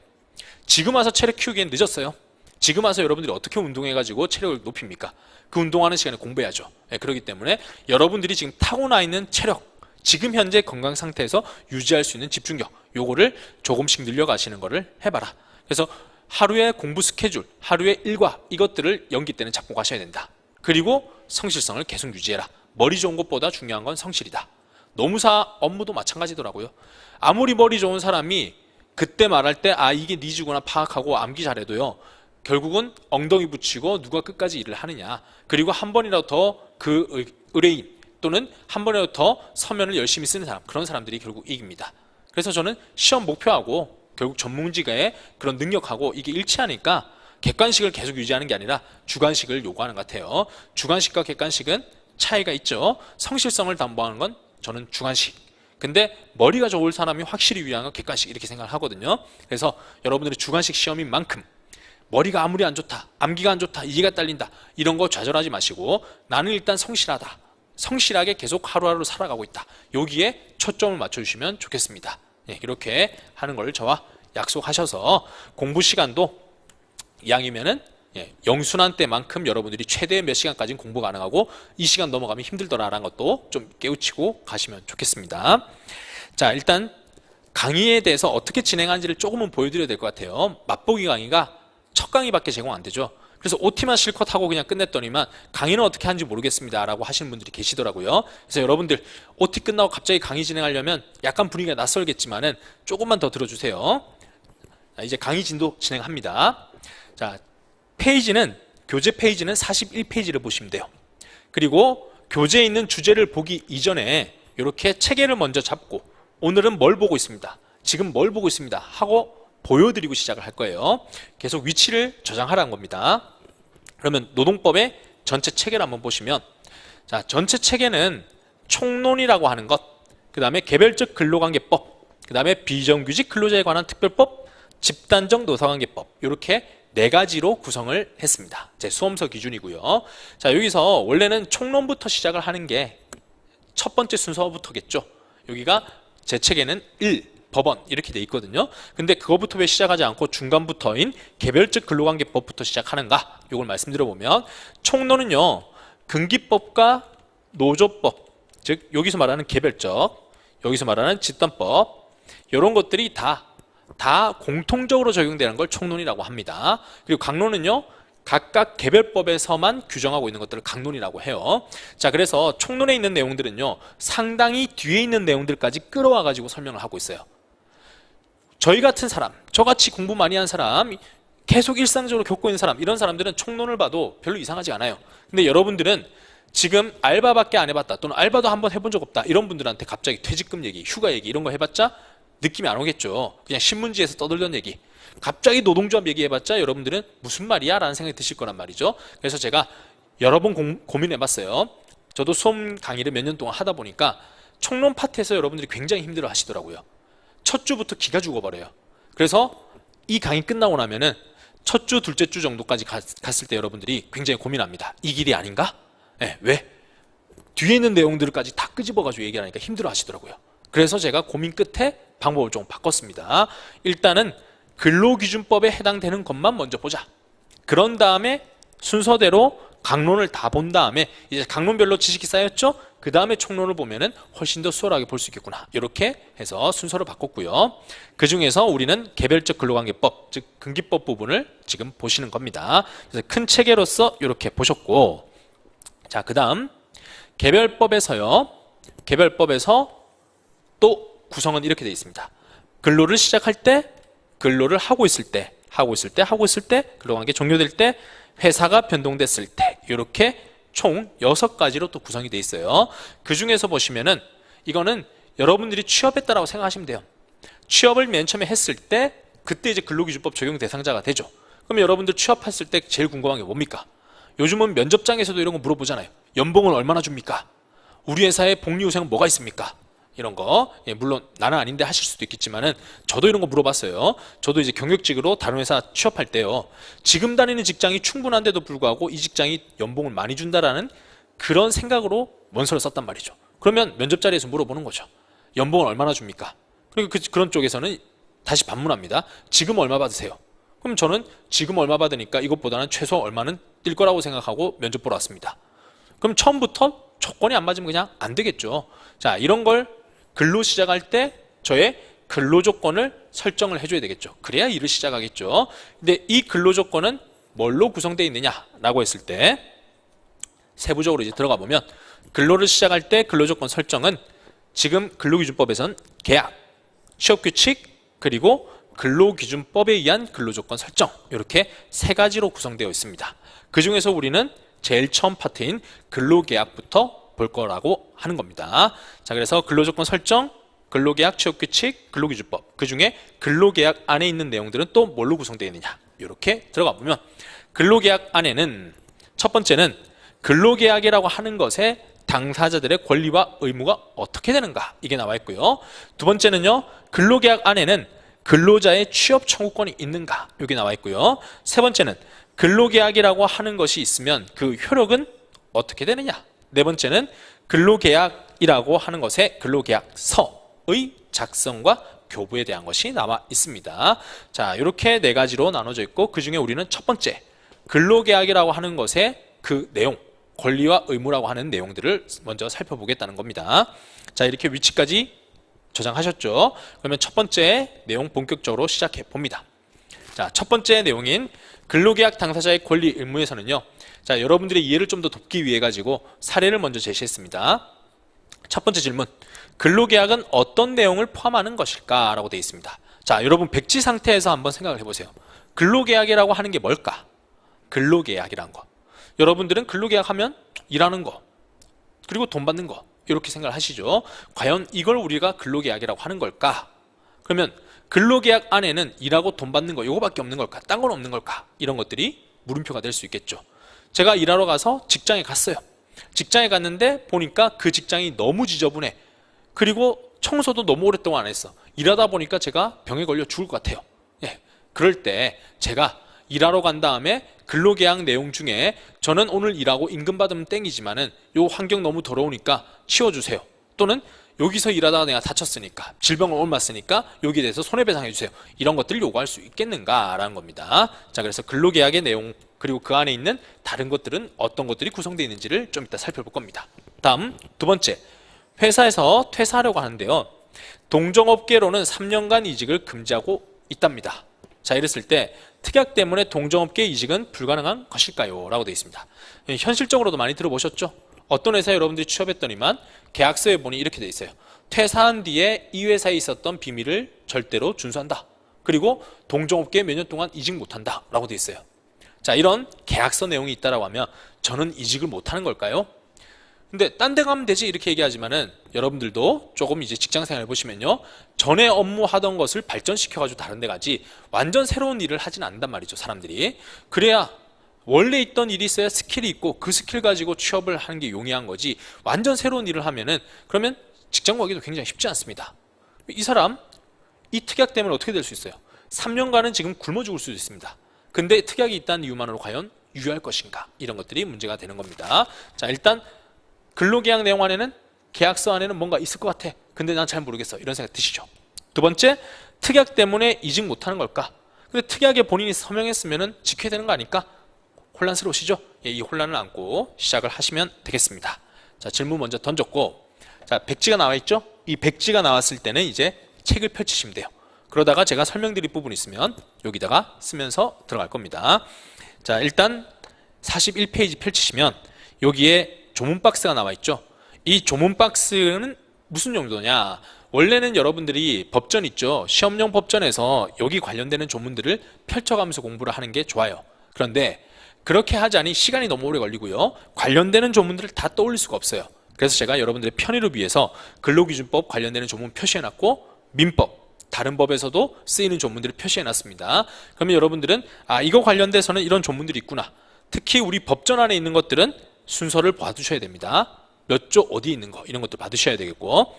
지금 와서 체력 키우기엔 늦었어요. 지금 와서 여러분들이 어떻게 운동해가지고 체력을 높입니까? 그 운동하는 시간에 공부해야죠. 네, 그렇기 때문에 여러분들이 지금 타고나 있는 체력, 지금 현재 건강 상태에서 유지할 수 있는 집중력, 요거를 조금씩 늘려가시는 거를 해봐라. 그래서 하루의 공부 스케줄, 하루의 일과, 이것들을 연기 때는 잡고 가셔야 된다. 그리고 성실성을 계속 유지해라. 머리 좋은 것보다 중요한 건 성실이다. 노무사 업무도 마찬가지더라고요. 아무리 머리 좋은 사람이 그때 말할 때 이게 니즈구나 파악하고 암기 잘해도요, 결국은 엉덩이 붙이고 누가 끝까지 일을 하느냐, 그리고 한 번이라도 더 그 의뢰인 또는 한 번이라도 더 서면을 열심히 쓰는 사람, 그런 사람들이 결국 이깁니다. 그래서 저는 시험 목표하고 결국 전문직의 그런 능력하고 이게 일치하니까 객관식을 계속 유지하는 게 아니라 주관식을 요구하는 것 같아요. 주관식과 객관식은 차이가 있죠. 성실성을 담보하는 건 저는 주관식, 근데 머리가 좋을 사람이 확실히 유리한 건 객관식, 이렇게 생각을 하거든요. 그래서 여러분들이 주관식 시험인 만큼 머리가 아무리 안 좋다, 암기가 안 좋다, 이해가 딸린다, 이런 거 좌절하지 마시고 나는 일단 성실하다, 성실하게 계속 하루하루 살아가고 있다, 여기에 초점을 맞춰주시면 좋겠습니다. 네, 이렇게 하는 걸 저와 약속하셔서 공부 시간도 이왕이면은 영순환 때만큼 여러분들이 최대 몇 시간까지는 공부 가능하고 이 시간 넘어가면 힘들더라라는 것도 좀 깨우치고 가시면 좋겠습니다. 자, 일단 강의에 대해서 어떻게 진행하는지를 조금은 보여드려야 될 것 같아요. 맛보기 강의가 첫 강의밖에 제공 안 되죠. 그래서 OT만 실컷 하고 그냥 끝냈더니만 강의는 어떻게 하는지 모르겠습니다 라고 하시는 분들이 계시더라고요. 그래서 여러분들 OT 끝나고 갑자기 강의 진행하려면 약간 분위기가 낯설겠지만은 조금만 더 들어주세요. 자, 이제 강의 진도 진행합니다. 자, 페이지는, 교재 페이지는 41페이지를 보시면 돼요. 그리고 교재에 있는 주제를 보기 이전에 이렇게 체계를 먼저 잡고 오늘은 뭘 보고 있습니다, 지금 뭘 보고 있습니다 하고 보여드리고 시작을 할 거예요. 계속 위치를 저장하라는 겁니다. 그러면 노동법의 전체 체계를 한번 보시면, 자, 전체 체계는 총론이라고 하는 것, 그 다음에 개별적 근로관계법, 그 다음에 비정규직 근로자에 관한 특별법, 집단적 노사관계법, 이렇게 4가지로 구성을 했습니다. 제 수험서 기준이고요. 자, 여기서 원래는 총론부터 시작을 하는 게 첫 번째 순서부터겠죠. 여기가 제 책에는 1, 법원 이렇게 돼 있거든요. 근데 그거부터 왜 시작하지 않고 중간부터인 개별적 근로관계법부터 시작하는가, 이걸 말씀드려보면 총론은요, 근기법과 노조법, 즉 여기서 말하는 개별적, 여기서 말하는 집단법, 이런 것들이 다 공통적으로 적용되는 걸 총론이라고 합니다. 그리고 강론은요, 각각 개별법에서만 규정하고 있는 것들을 강론이라고 해요. 자, 그래서 총론에 있는 내용들은요, 상당히 뒤에 있는 내용들까지 끌어와 가지고 설명을 하고 있어요. 저희 같은 사람, 저같이 공부 많이 한 사람, 계속 일상적으로 겪고 있는 사람, 이런 사람들은 총론을 봐도 별로 이상하지 않아요. 근데 여러분들은 지금 알바밖에 안 해봤다, 또는 알바도 한번 해본 적 없다, 이런 분들한테 갑자기 퇴직금 얘기, 휴가 얘기 이런 거 해봤자 느낌이 안 오겠죠. 그냥 신문지에서 떠들던 얘기, 갑자기 노동조합 얘기해봤자 여러분들은 무슨 말이야? 라는 생각이 드실 거란 말이죠. 그래서 제가 여러 번 고민해봤어요. 저도 수업 강의를 몇 년 동안 하다 보니까 총론 파트에서 여러분들이 굉장히 힘들어 하시더라고요. 첫 주부터 기가 죽어버려요. 그래서 이 강의 끝나고 나면은 첫 주, 둘째 주 정도까지 갔을 때 여러분들이 굉장히 고민합니다. 이 길이 아닌가? 네, 왜? 뒤에 있는 내용들까지 다 끄집어가지고 얘기하니까 힘들어 하시더라고요. 그래서 제가 고민 끝에 방법을 좀 바꿨습니다. 일단은 근로기준법에 해당되는 것만 먼저 보자. 그런 다음에 순서대로 강론을 다 본 다음에 이제 강론별로 지식이 쌓였죠? 그 다음에 총론을 보면은 훨씬 더 수월하게 볼 수 있겠구나. 이렇게 해서 순서를 바꿨고요. 그 중에서 우리는 개별적 근로관계법, 즉 근기법 부분을 지금 보시는 겁니다. 그래서 큰 체계로서 이렇게 보셨고, 자, 그 다음 개별법에서 또 구성은 이렇게 되어 있습니다. 근로를 시작할 때, 근로를 하고 있을 때, 근로관계 종료될 때, 회사가 변동됐을 때, 이렇게 총 6가지로 또 구성이 되어 있어요. 그 중에서 보시면은 이거는 여러분들이 취업했다라고 생각하시면 돼요. 취업을 맨 처음에 했을 때 그때 이제 근로기준법 적용 대상자가 되죠. 그럼 여러분들 취업했을 때 제일 궁금한 게 뭡니까? 요즘은 면접장에서도 이런 거 물어보잖아요. 연봉을 얼마나 줍니까? 우리 회사에 복리후생은 뭐가 있습니까? 이런 거, 물론 나는 아닌데 하실 수도 있겠지만은 저도 이런 거 물어봤어요. 저도 이제 경력직으로 다른 회사 취업할 때요, 지금 다니는 직장이 충분한데도 불구하고 이 직장이 연봉을 많이 준다라는 그런 생각으로 원서를 썼단 말이죠. 그러면 면접 자리에서 물어보는 거죠. 연봉을 얼마나 줍니까? 그리고 그런 쪽에서는 다시 반문합니다. 지금 얼마 받으세요? 그럼 저는 지금 얼마 받으니까 이것보다는 최소 얼마는 뛸 거라고 생각하고 면접 보러 왔습니다. 그럼 처음부터 조건이 안 맞으면 그냥 안 되겠죠. 자, 이런 걸 근로 시작할 때 저의 근로 조건을 설정을 해줘야 되겠죠. 그래야 일을 시작하겠죠. 근데 이 근로 조건은 뭘로 구성되어 있느냐라고 했을 때 세부적으로 이제 들어가 보면 근로를 시작할 때 근로 조건 설정은 지금 근로기준법에선 계약, 취업규칙, 그리고 근로기준법에 의한 근로조건 설정, 이렇게 3가지로 구성되어 있습니다. 그 중에서 우리는 제일 처음 파트인 근로계약부터 볼 거라고 하는 겁니다. 자, 그래서 근로조건 설정, 근로계약, 취업규칙, 근로기준법, 그 중에 근로계약 안에 있는 내용들은 또 뭘로 구성되어 있느냐, 이렇게 들어가 보면 근로계약 안에는 첫 번째는 근로계약이라고 하는 것에 당사자들의 권리와 의무가 어떻게 되는가, 이게 나와 있고요. 두 번째는요, 근로계약 안에는 근로자의 취업 청구권이 있는가, 이게 나와 있고요. 세 번째는 근로계약이라고 하는 것이 있으면 그 효력은 어떻게 되느냐. 네 번째는 근로계약이라고 하는 것의 근로계약서의 작성과 교부에 대한 것이 나와 있습니다. 자, 이렇게 4가지로 나눠져 있고, 그 중에 우리는 첫 번째 근로계약이라고 하는 것의 그 내용, 권리와 의무라고 하는 내용들을 먼저 살펴보겠다는 겁니다. 자, 이렇게 위치까지 저장하셨죠? 그러면 첫 번째 내용 본격적으로 시작해 봅니다. 자, 첫 번째 내용인 근로계약 당사자의 권리 의무에서는요, 자, 여러분들의 이해를 좀 더 돕기 위해 가지고 사례를 먼저 제시했습니다. 첫 번째 질문, 근로계약은 어떤 내용을 포함하는 것일까? 라고 되어 있습니다. 자, 여러분 백지 상태에서 한번 생각을 해보세요. 근로계약이라고 하는 게 뭘까? 근로계약이란 거, 여러분들은 근로계약하면 일하는 거, 그리고 돈 받는 거, 이렇게 생각을 하시죠. 과연 이걸 우리가 근로계약이라고 하는 걸까? 그러면 근로계약 안에는 일하고 돈 받는 거, 이거밖에 없는 걸까? 딴 건 없는 걸까? 이런 것들이 물음표가 될 수 있겠죠. 제가 일하러 가서 직장에 갔어요. 직장에 갔는데 보니까 그 직장이 너무 지저분해. 그리고 청소도 너무 오랫동안 안 했어. 일하다 보니까 제가 병에 걸려 죽을 것 같아요. 예, 그럴 때 제가 일하러 간 다음에 근로계약 내용 중에 저는 오늘 일하고 임금 받으면 땡이지만은 요 환경 너무 더러우니까 치워주세요. 또는 여기서 일하다가 내가 다쳤으니까, 질병을 옮았으니까 여기에 대해서 손해배상해 주세요. 이런 것들을 요구할 수 있겠는가라는 겁니다. 자, 그래서 근로계약의 내용, 그리고 그 안에 있는 다른 것들은 어떤 것들이 구성되어 있는지를 좀 이따 살펴볼 겁니다. 다음 두 번째, 회사에서 퇴사하려고 하는데요. 동종업계로는 3년간 이직을 금지하고 있답니다. 자, 이랬을 때 특약 때문에 동종업계 이직은 불가능한 것일까요? 라고 되어 있습니다. 현실적으로도 많이 들어보셨죠? 어떤 회사에 여러분들이 취업했더니만 계약서에 보니 이렇게 되어 있어요. 퇴사한 뒤에 이 회사에 있었던 비밀을 절대로 준수한다. 그리고 동종업계에 몇 년 동안 이직 못한다 라고 되어 있어요. 자, 이런 계약서 내용이 있다라고 하면 저는 이직을 못하는 걸까요? 근데 딴 데 가면 되지 이렇게 얘기하지만은 여러분들도 조금 이제 직장생활 보시면요, 전에 업무하던 것을 발전시켜가지고 다른 데 가지 완전 새로운 일을 하진 않는단 말이죠, 사람들이. 그래야 원래 있던 일이 있어야 스킬이 있고 그 스킬 가지고 취업을 하는 게 용이한 거지, 완전 새로운 일을 하면은 그러면 직장 구하기도 굉장히 쉽지 않습니다. 이 사람 이 특약 때문에 어떻게 될 수 있어요? 3년간은 지금 굶어 죽을 수도 있습니다. 근데 특약이 있다는 이유만으로 과연 유효할 것인가, 이런 것들이 문제가 되는 겁니다. 자, 일단 근로계약 내용 안에는, 계약서 안에는 뭔가 있을 것 같아. 근데 난 잘 모르겠어. 이런 생각 드시죠? 두 번째, 특약 때문에 이직 못하는 걸까? 근데 특약에 본인이 서명했으면 지켜야 되는 거 아닐까? 혼란스러우시죠? 예, 이 혼란을 안고 시작을 하시면 되겠습니다. 자, 질문 먼저 던졌고, 자, 백지가 나와 있죠? 이 백지가 나왔을 때는 이제 책을 펼치시면 돼요. 그러다가 제가 설명드릴 부분이 있으면 여기다가 쓰면서 들어갈 겁니다. 자, 일단 41페이지 펼치시면 여기에 조문 박스가 나와 있죠. 이 조문 박스는 무슨 용도냐, 원래는 여러분들이 법전 있죠, 시험용 법전에서 여기 관련되는 조문들을 펼쳐가면서 공부를 하는 게 좋아요. 그런데 그렇게 하자니 시간이 너무 오래 걸리고요, 관련되는 조문들을 다 떠올릴 수가 없어요. 그래서 제가 여러분들의 편의를 위해서 근로기준법 관련되는 조문 표시해놨고, 민법, 다른 법에서도 쓰이는 조문들을 표시해놨습니다. 그러면 여러분들은 이거 관련돼서는 이런 조문들이 있구나, 특히 우리 법전 안에 있는 것들은 순서를 봐두셔야 됩니다. 몇 조 어디 있는 거, 이런 것들 받으셔야 되겠고,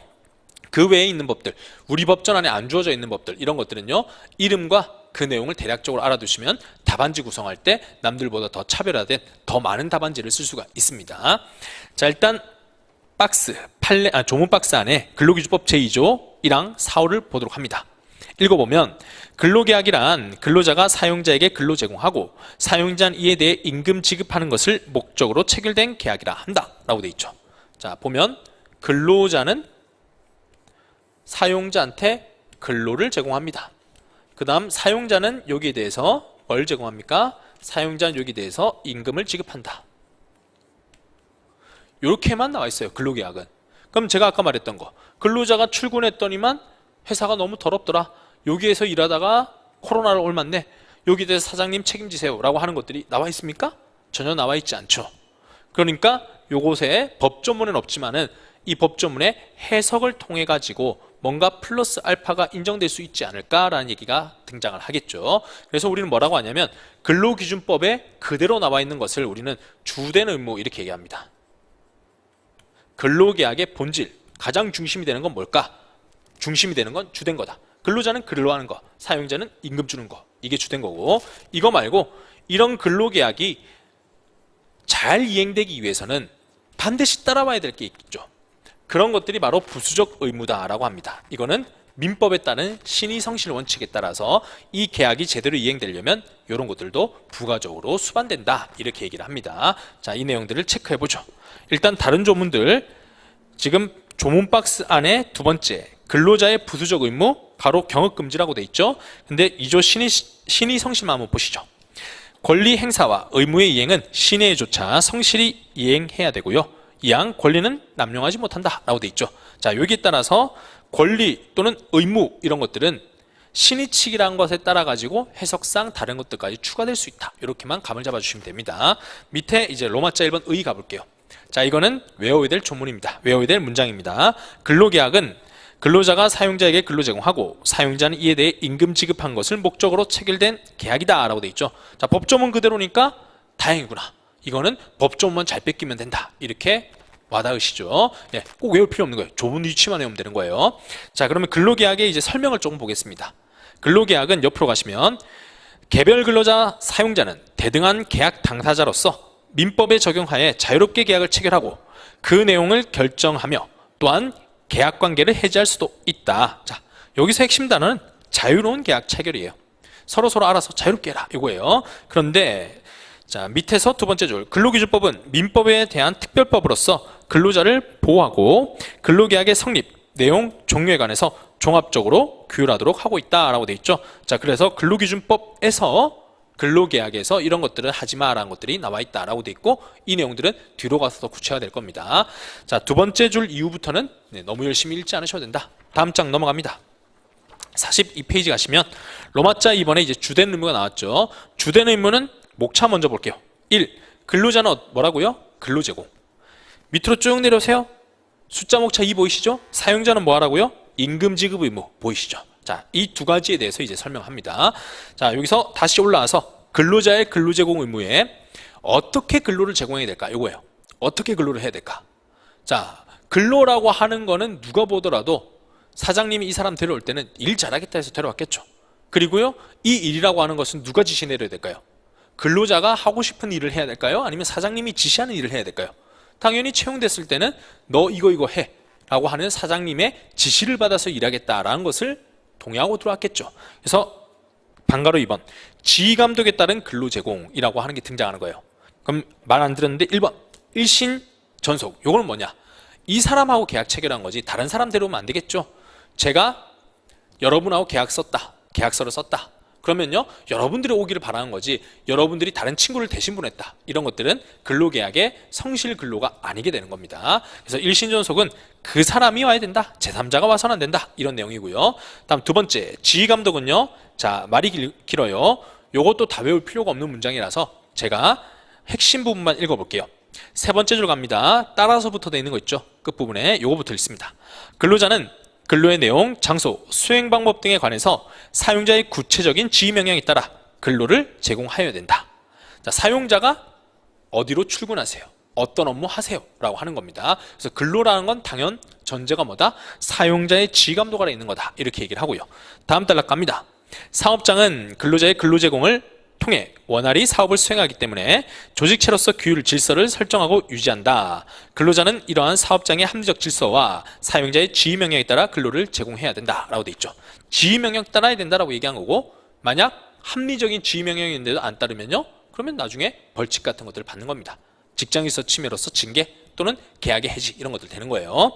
그 외에 있는 법들, 우리 법전 안에 안 주어져 있는 법들, 이런 것들은요, 이름과 그 내용을 대략적으로 알아두시면 답안지 구성할 때 남들보다 더 차별화된 더 많은 답안지를 쓸 수가 있습니다. 자, 일단 박스, 조문 박스 안에 근로기준법 제2조 1항 4호를 보도록 합니다. 읽어보면, 근로계약이란 근로자가 사용자에게 근로 제공하고 사용자는 이에 대해 임금 지급하는 것을 목적으로 체결된 계약이라 한다 라고 되어 있죠. 자, 보면 근로자는 사용자한테 근로를 제공합니다. 그 다음 사용자는 여기에 대해서 뭘 제공합니까? 사용자는 여기에 대해서 임금을 지급한다. 이렇게만 나와 있어요, 근로계약은. 그럼 제가 아까 말했던 거, 근로자가 출근했더니만 회사가 너무 더럽더라, 여기에서 일하다가 코로나를 옮았네, 여기에 대해서 사장님 책임지세요 라고 하는 것들이 나와 있습니까? 전혀 나와 있지 않죠. 그러니까 요곳에 법조문은 없지만은 이 법조문의 해석을 통해 가지고 뭔가 플러스 알파가 인정될 수 있지 않을까라는 얘기가 등장을 하겠죠. 그래서 우리는 뭐라고 하냐면, 근로기준법에 그대로 나와 있는 것을 우리는 주된 의무 이렇게 얘기합니다. 근로계약의 본질, 가장 중심이 되는 건 뭘까? 중심이 되는 건 주된 거다. 근로자는 근로하는 거, 사용자는 임금 주는 거, 이게 주된 거고, 이거 말고 이런 근로계약이 잘 이행되기 위해서는 반드시 따라와야 될 게 있죠. 그런 것들이 바로 부수적 의무다라고 합니다. 이거는 민법에 따른 신의성실 원칙에 따라서 이 계약이 제대로 이행되려면 이런 것들도 부가적으로 수반된다, 이렇게 얘기를 합니다. 자, 이 내용들을 체크해 보죠. 일단 다른 조문들, 지금 조문 박스 안에 두 번째, 근로자의 부수적 의무 가로 경업금지라고 돼 있죠. 근데 2조 신의성실만 한번 보시죠. 권리 행사와 의무의 이행은 신의에 조차 성실히 이행해야 되고요, 이항 권리는 남용하지 못한다 라고 돼 있죠. 자, 여기에 따라서 권리 또는 의무 이런 것들은 신의칙이라는 것에 따라 가지고 해석상 다른 것들까지 추가될 수 있다, 이렇게만 감을 잡아주시면 됩니다. 밑에 이제 로마자 1번 의 가볼게요. 자, 이거는 외워야 될 조문입니다. 외워야 될 문장입니다. 근로계약은 근로자가 사용자에게 근로 제공하고 사용자는 이에 대해 임금 지급한 것을 목적으로 체결된 계약이다 라고 돼 있죠. 자, 법조문 그대로니까 다행이구나, 이거는 법조문만 잘 뺏기면 된다, 이렇게 와닿으시죠? 네, 꼭 외울 필요 없는 거예요. 조문 위치만 외우면 되는 거예요. 자, 그러면 근로계약의 이제 설명을 조금 보겠습니다. 근로계약은 옆으로 가시면, 개별 근로자 사용자는 대등한 계약 당사자로서 민법에 적용하에 자유롭게 계약을 체결하고 그 내용을 결정하며 또한 계약 관계를 해지할 수도 있다. 자, 여기서 핵심 단어는 자유로운 계약 체결이에요. 서로 알아서 자유롭게 해라, 이거예요. 그런데 자, 밑에서 두 번째 줄 근로기준법은 민법에 대한 특별법으로서 근로자를 보호하고 근로계약의 성립, 내용, 종류에 관해서 종합적으로 규율하도록 하고 있다라고 돼 있죠. 자, 그래서 근로기준법에서 근로계약에서 이런 것들은 하지마라는 것들이 나와 있다라고 돼 있고 이 내용들은 뒤로 가서 더 구체화될 겁니다. 자, 두 번째 줄 이후부터는 너무 열심히 읽지 않으셔도 된다. 다음 장 넘어갑니다. 42페이지 가시면 로마자 2번에 이제 주된 의무가 나왔죠. 주된 의무는 목차 먼저 볼게요. 1. 근로자는 뭐라고요? 근로제공. 밑으로 쭉 내려오세요. 숫자 목차 2 보이시죠? 사용자는 뭐 하라고요? 임금 지급 의무 보이시죠? 자, 이 두 가지에 대해서 이제 설명합니다. 자, 여기서 다시 올라와서 근로자의 근로제공 의무에 어떻게 근로를 제공해야 될까? 이거예요. 어떻게 근로를 해야 될까? 자, 근로라고 하는 거는 누가 보더라도 사장님이 이 사람 데려올 때는 일 잘하겠다 해서 데려왔겠죠. 그리고요, 이 일이라고 하는 것은 누가 지시 내려야 될까요? 근로자가 하고 싶은 일을 해야 될까요? 아니면 사장님이 지시하는 일을 해야 될까요? 당연히 채용됐을 때는 너 이거 해 라고 하는 사장님의 지시를 받아서 일하겠다라는 것을 동의하고 들어왔겠죠. 그래서 방가로 2번 지휘감독에 따른 근로제공이라고 하는 게 등장하는 거예요. 그럼 말 안 들었는데 1번 일신전속. 요거는 뭐냐? 이 사람하고 계약 체결한 거지 다른 사람 데려오면 안 되겠죠. 제가 여러분하고 계약서를 썼다. 그러면요, 여러분들이 오기를 바라는 거지 여러분들이 다른 친구를 대신 보냈다. 이런 것들은 근로계약의 성실 근로가 아니게 되는 겁니다. 그래서 일신전속은 그 사람이 와야 된다. 제3자가 와서는 안 된다. 이런 내용이고요. 다음 두 번째 지휘감독은요, 자, 말이 길어요. 요것도 다 외울 필요가 없는 문장이라서 제가 핵심 부분만 읽어볼게요. 세 번째 줄 갑니다. 따라서부터 되어 있는 거 있죠. 끝부분에 요거부터 읽습니다. 근로자는 근로의 내용, 장소, 수행 방법 등에 관해서 사용자의 구체적인 지휘 명령에 따라 근로를 제공하여야 된다. 자, 사용자가 어디로 출근하세요? 어떤 업무 하세요? 라고 하는 겁니다. 그래서 근로라는 건 당연 전제가 뭐다? 사용자의 지휘 감독 아래 있는 거다. 이렇게 얘기를 하고요. 다음 단락 갑니다. 사업장은 근로자의 근로 제공을 통해 원활히 사업을 수행하기 때문에 조직체로서 규율, 질서를 설정하고 유지한다. 근로자는 이러한 사업장의 합리적 질서와 사용자의 지휘 명령에 따라 근로를 제공해야 된다라고 돼 있죠. 지휘 명령 따라야 된다라고 얘기한 거고, 만약 합리적인 지휘 명령인데도 안 따르면요, 그러면 나중에 벌칙 같은 것들을 받는 겁니다. 직장에서 침해로서 징계 또는 계약의 해지 이런 것들 되는 거예요.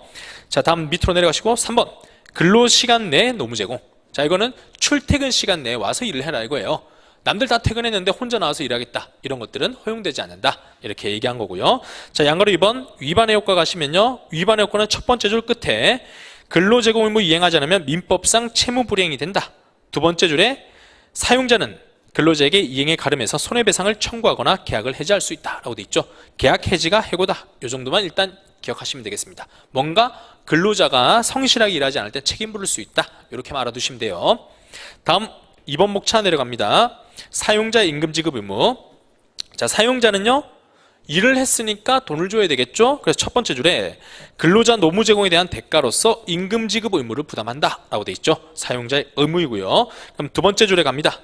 자, 다음 밑으로 내려가시고 3번 근로시간 내 노무 제공. 자, 이거는 출퇴근 시간 내에 와서 일을 해라 이거예요. 남들 다 퇴근했는데 혼자 나와서 일하겠다. 이런 것들은 허용되지 않는다. 이렇게 얘기한 거고요. 자, 양가로 2번 위반의 효과 가시면요. 위반의 효과는 첫 번째 줄 끝에 근로제공 의무 이행하지 않으면 민법상 채무불이행이 된다. 두 번째 줄에 사용자는 근로자에게 이행에 가름해서 손해배상을 청구하거나 계약을 해지할 수 있다. 라고 돼 있죠. 계약 해지가 해고다. 이 정도만 일단 기억하시면 되겠습니다. 뭔가 근로자가 성실하게 일하지 않을 때 책임 물을 수 있다. 이렇게 알아두시면 돼요. 다음 2번 목차 내려갑니다. 사용자의 임금 지급 의무. 자, 사용자는요, 일을 했으니까 돈을 줘야 되겠죠. 그래서 첫 번째 줄에 근로자 노무 제공에 대한 대가로서 임금 지급 의무를 부담한다 라고 돼 있죠. 사용자의 의무이고요. 그럼 두 번째 줄에 갑니다.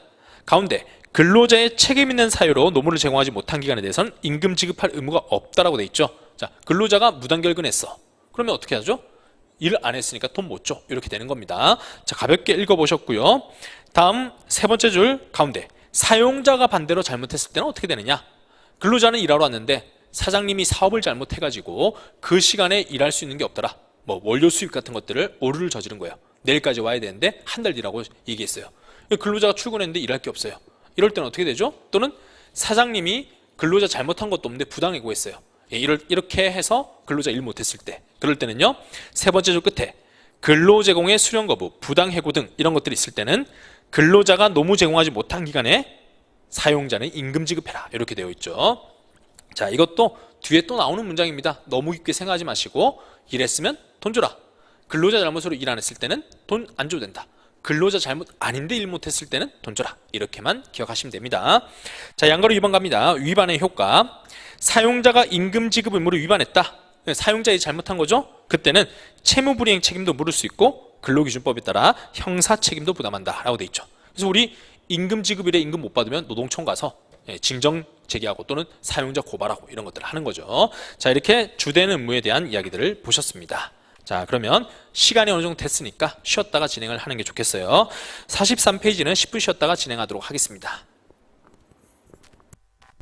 가운데 근로자의 책임 있는 사유로 노무를 제공하지 못한 기간에 대해서는 임금 지급할 의무가 없다라고 돼 있죠. 자, 근로자가 무단결근했어. 그러면 어떻게 하죠? 일을 안 했으니까 돈 못 줘. 이렇게 되는 겁니다. 자, 가볍게 읽어보셨고요. 다음 세 번째 줄 가운데 사용자가 반대로 잘못했을 때는 어떻게 되느냐? 근로자는 일하러 왔는데 사장님이 사업을 잘못해가지고 그 시간에 일할 수 있는 게 없더라. 뭐 원료 수입 같은 것들을 오류를 저지른 거예요. 내일까지 와야 되는데 한 달 뒤라고 얘기했어요. 근로자가 출근했는데 일할 게 없어요. 이럴 때는 어떻게 되죠? 또는 사장님이 근로자 잘못한 것도 없는데 부당해고했어요. 이렇게 해서 근로자 일 못했을 때, 그럴 때는요, 세 번째 줄 끝에 근로 제공의 수령 거부, 부당해고 등 이런 것들이 있을 때는 근로자가 노무 제공하지 못한 기간에 사용자는 임금 지급해라. 이렇게 되어 있죠. 자, 이것도 뒤에 또 나오는 문장입니다. 너무 깊게 생각하지 마시고 일했으면 돈 줘라. 근로자 잘못으로 일 안 했을 때는 돈 안 줘도 된다. 근로자 잘못 아닌데 일 못했을 때는 돈 줘라. 이렇게만 기억하시면 됩니다. 자, 양가로 2번 갑니다. 위반의 효과. 사용자가 임금 지급 의무를 위반했다. 사용자이 잘못한 거죠. 그때는 채무불이행 책임도 물을 수 있고 근로기준법에 따라 형사 책임도 부담한다 라고 돼 있죠. 그래서 우리 임금 지급일에 임금 못 받으면 노동청 가서 징정 제기하고 또는 사용자 고발하고 이런 것들을 하는 거죠. 자, 이렇게 주된 의무에 대한 이야기들을 보셨습니다. 자, 그러면 시간이 어느 정도 됐으니까 쉬었다가 진행을 하는 게 좋겠어요. 43페이지는 10분 쉬었다가 진행하도록 하겠습니다.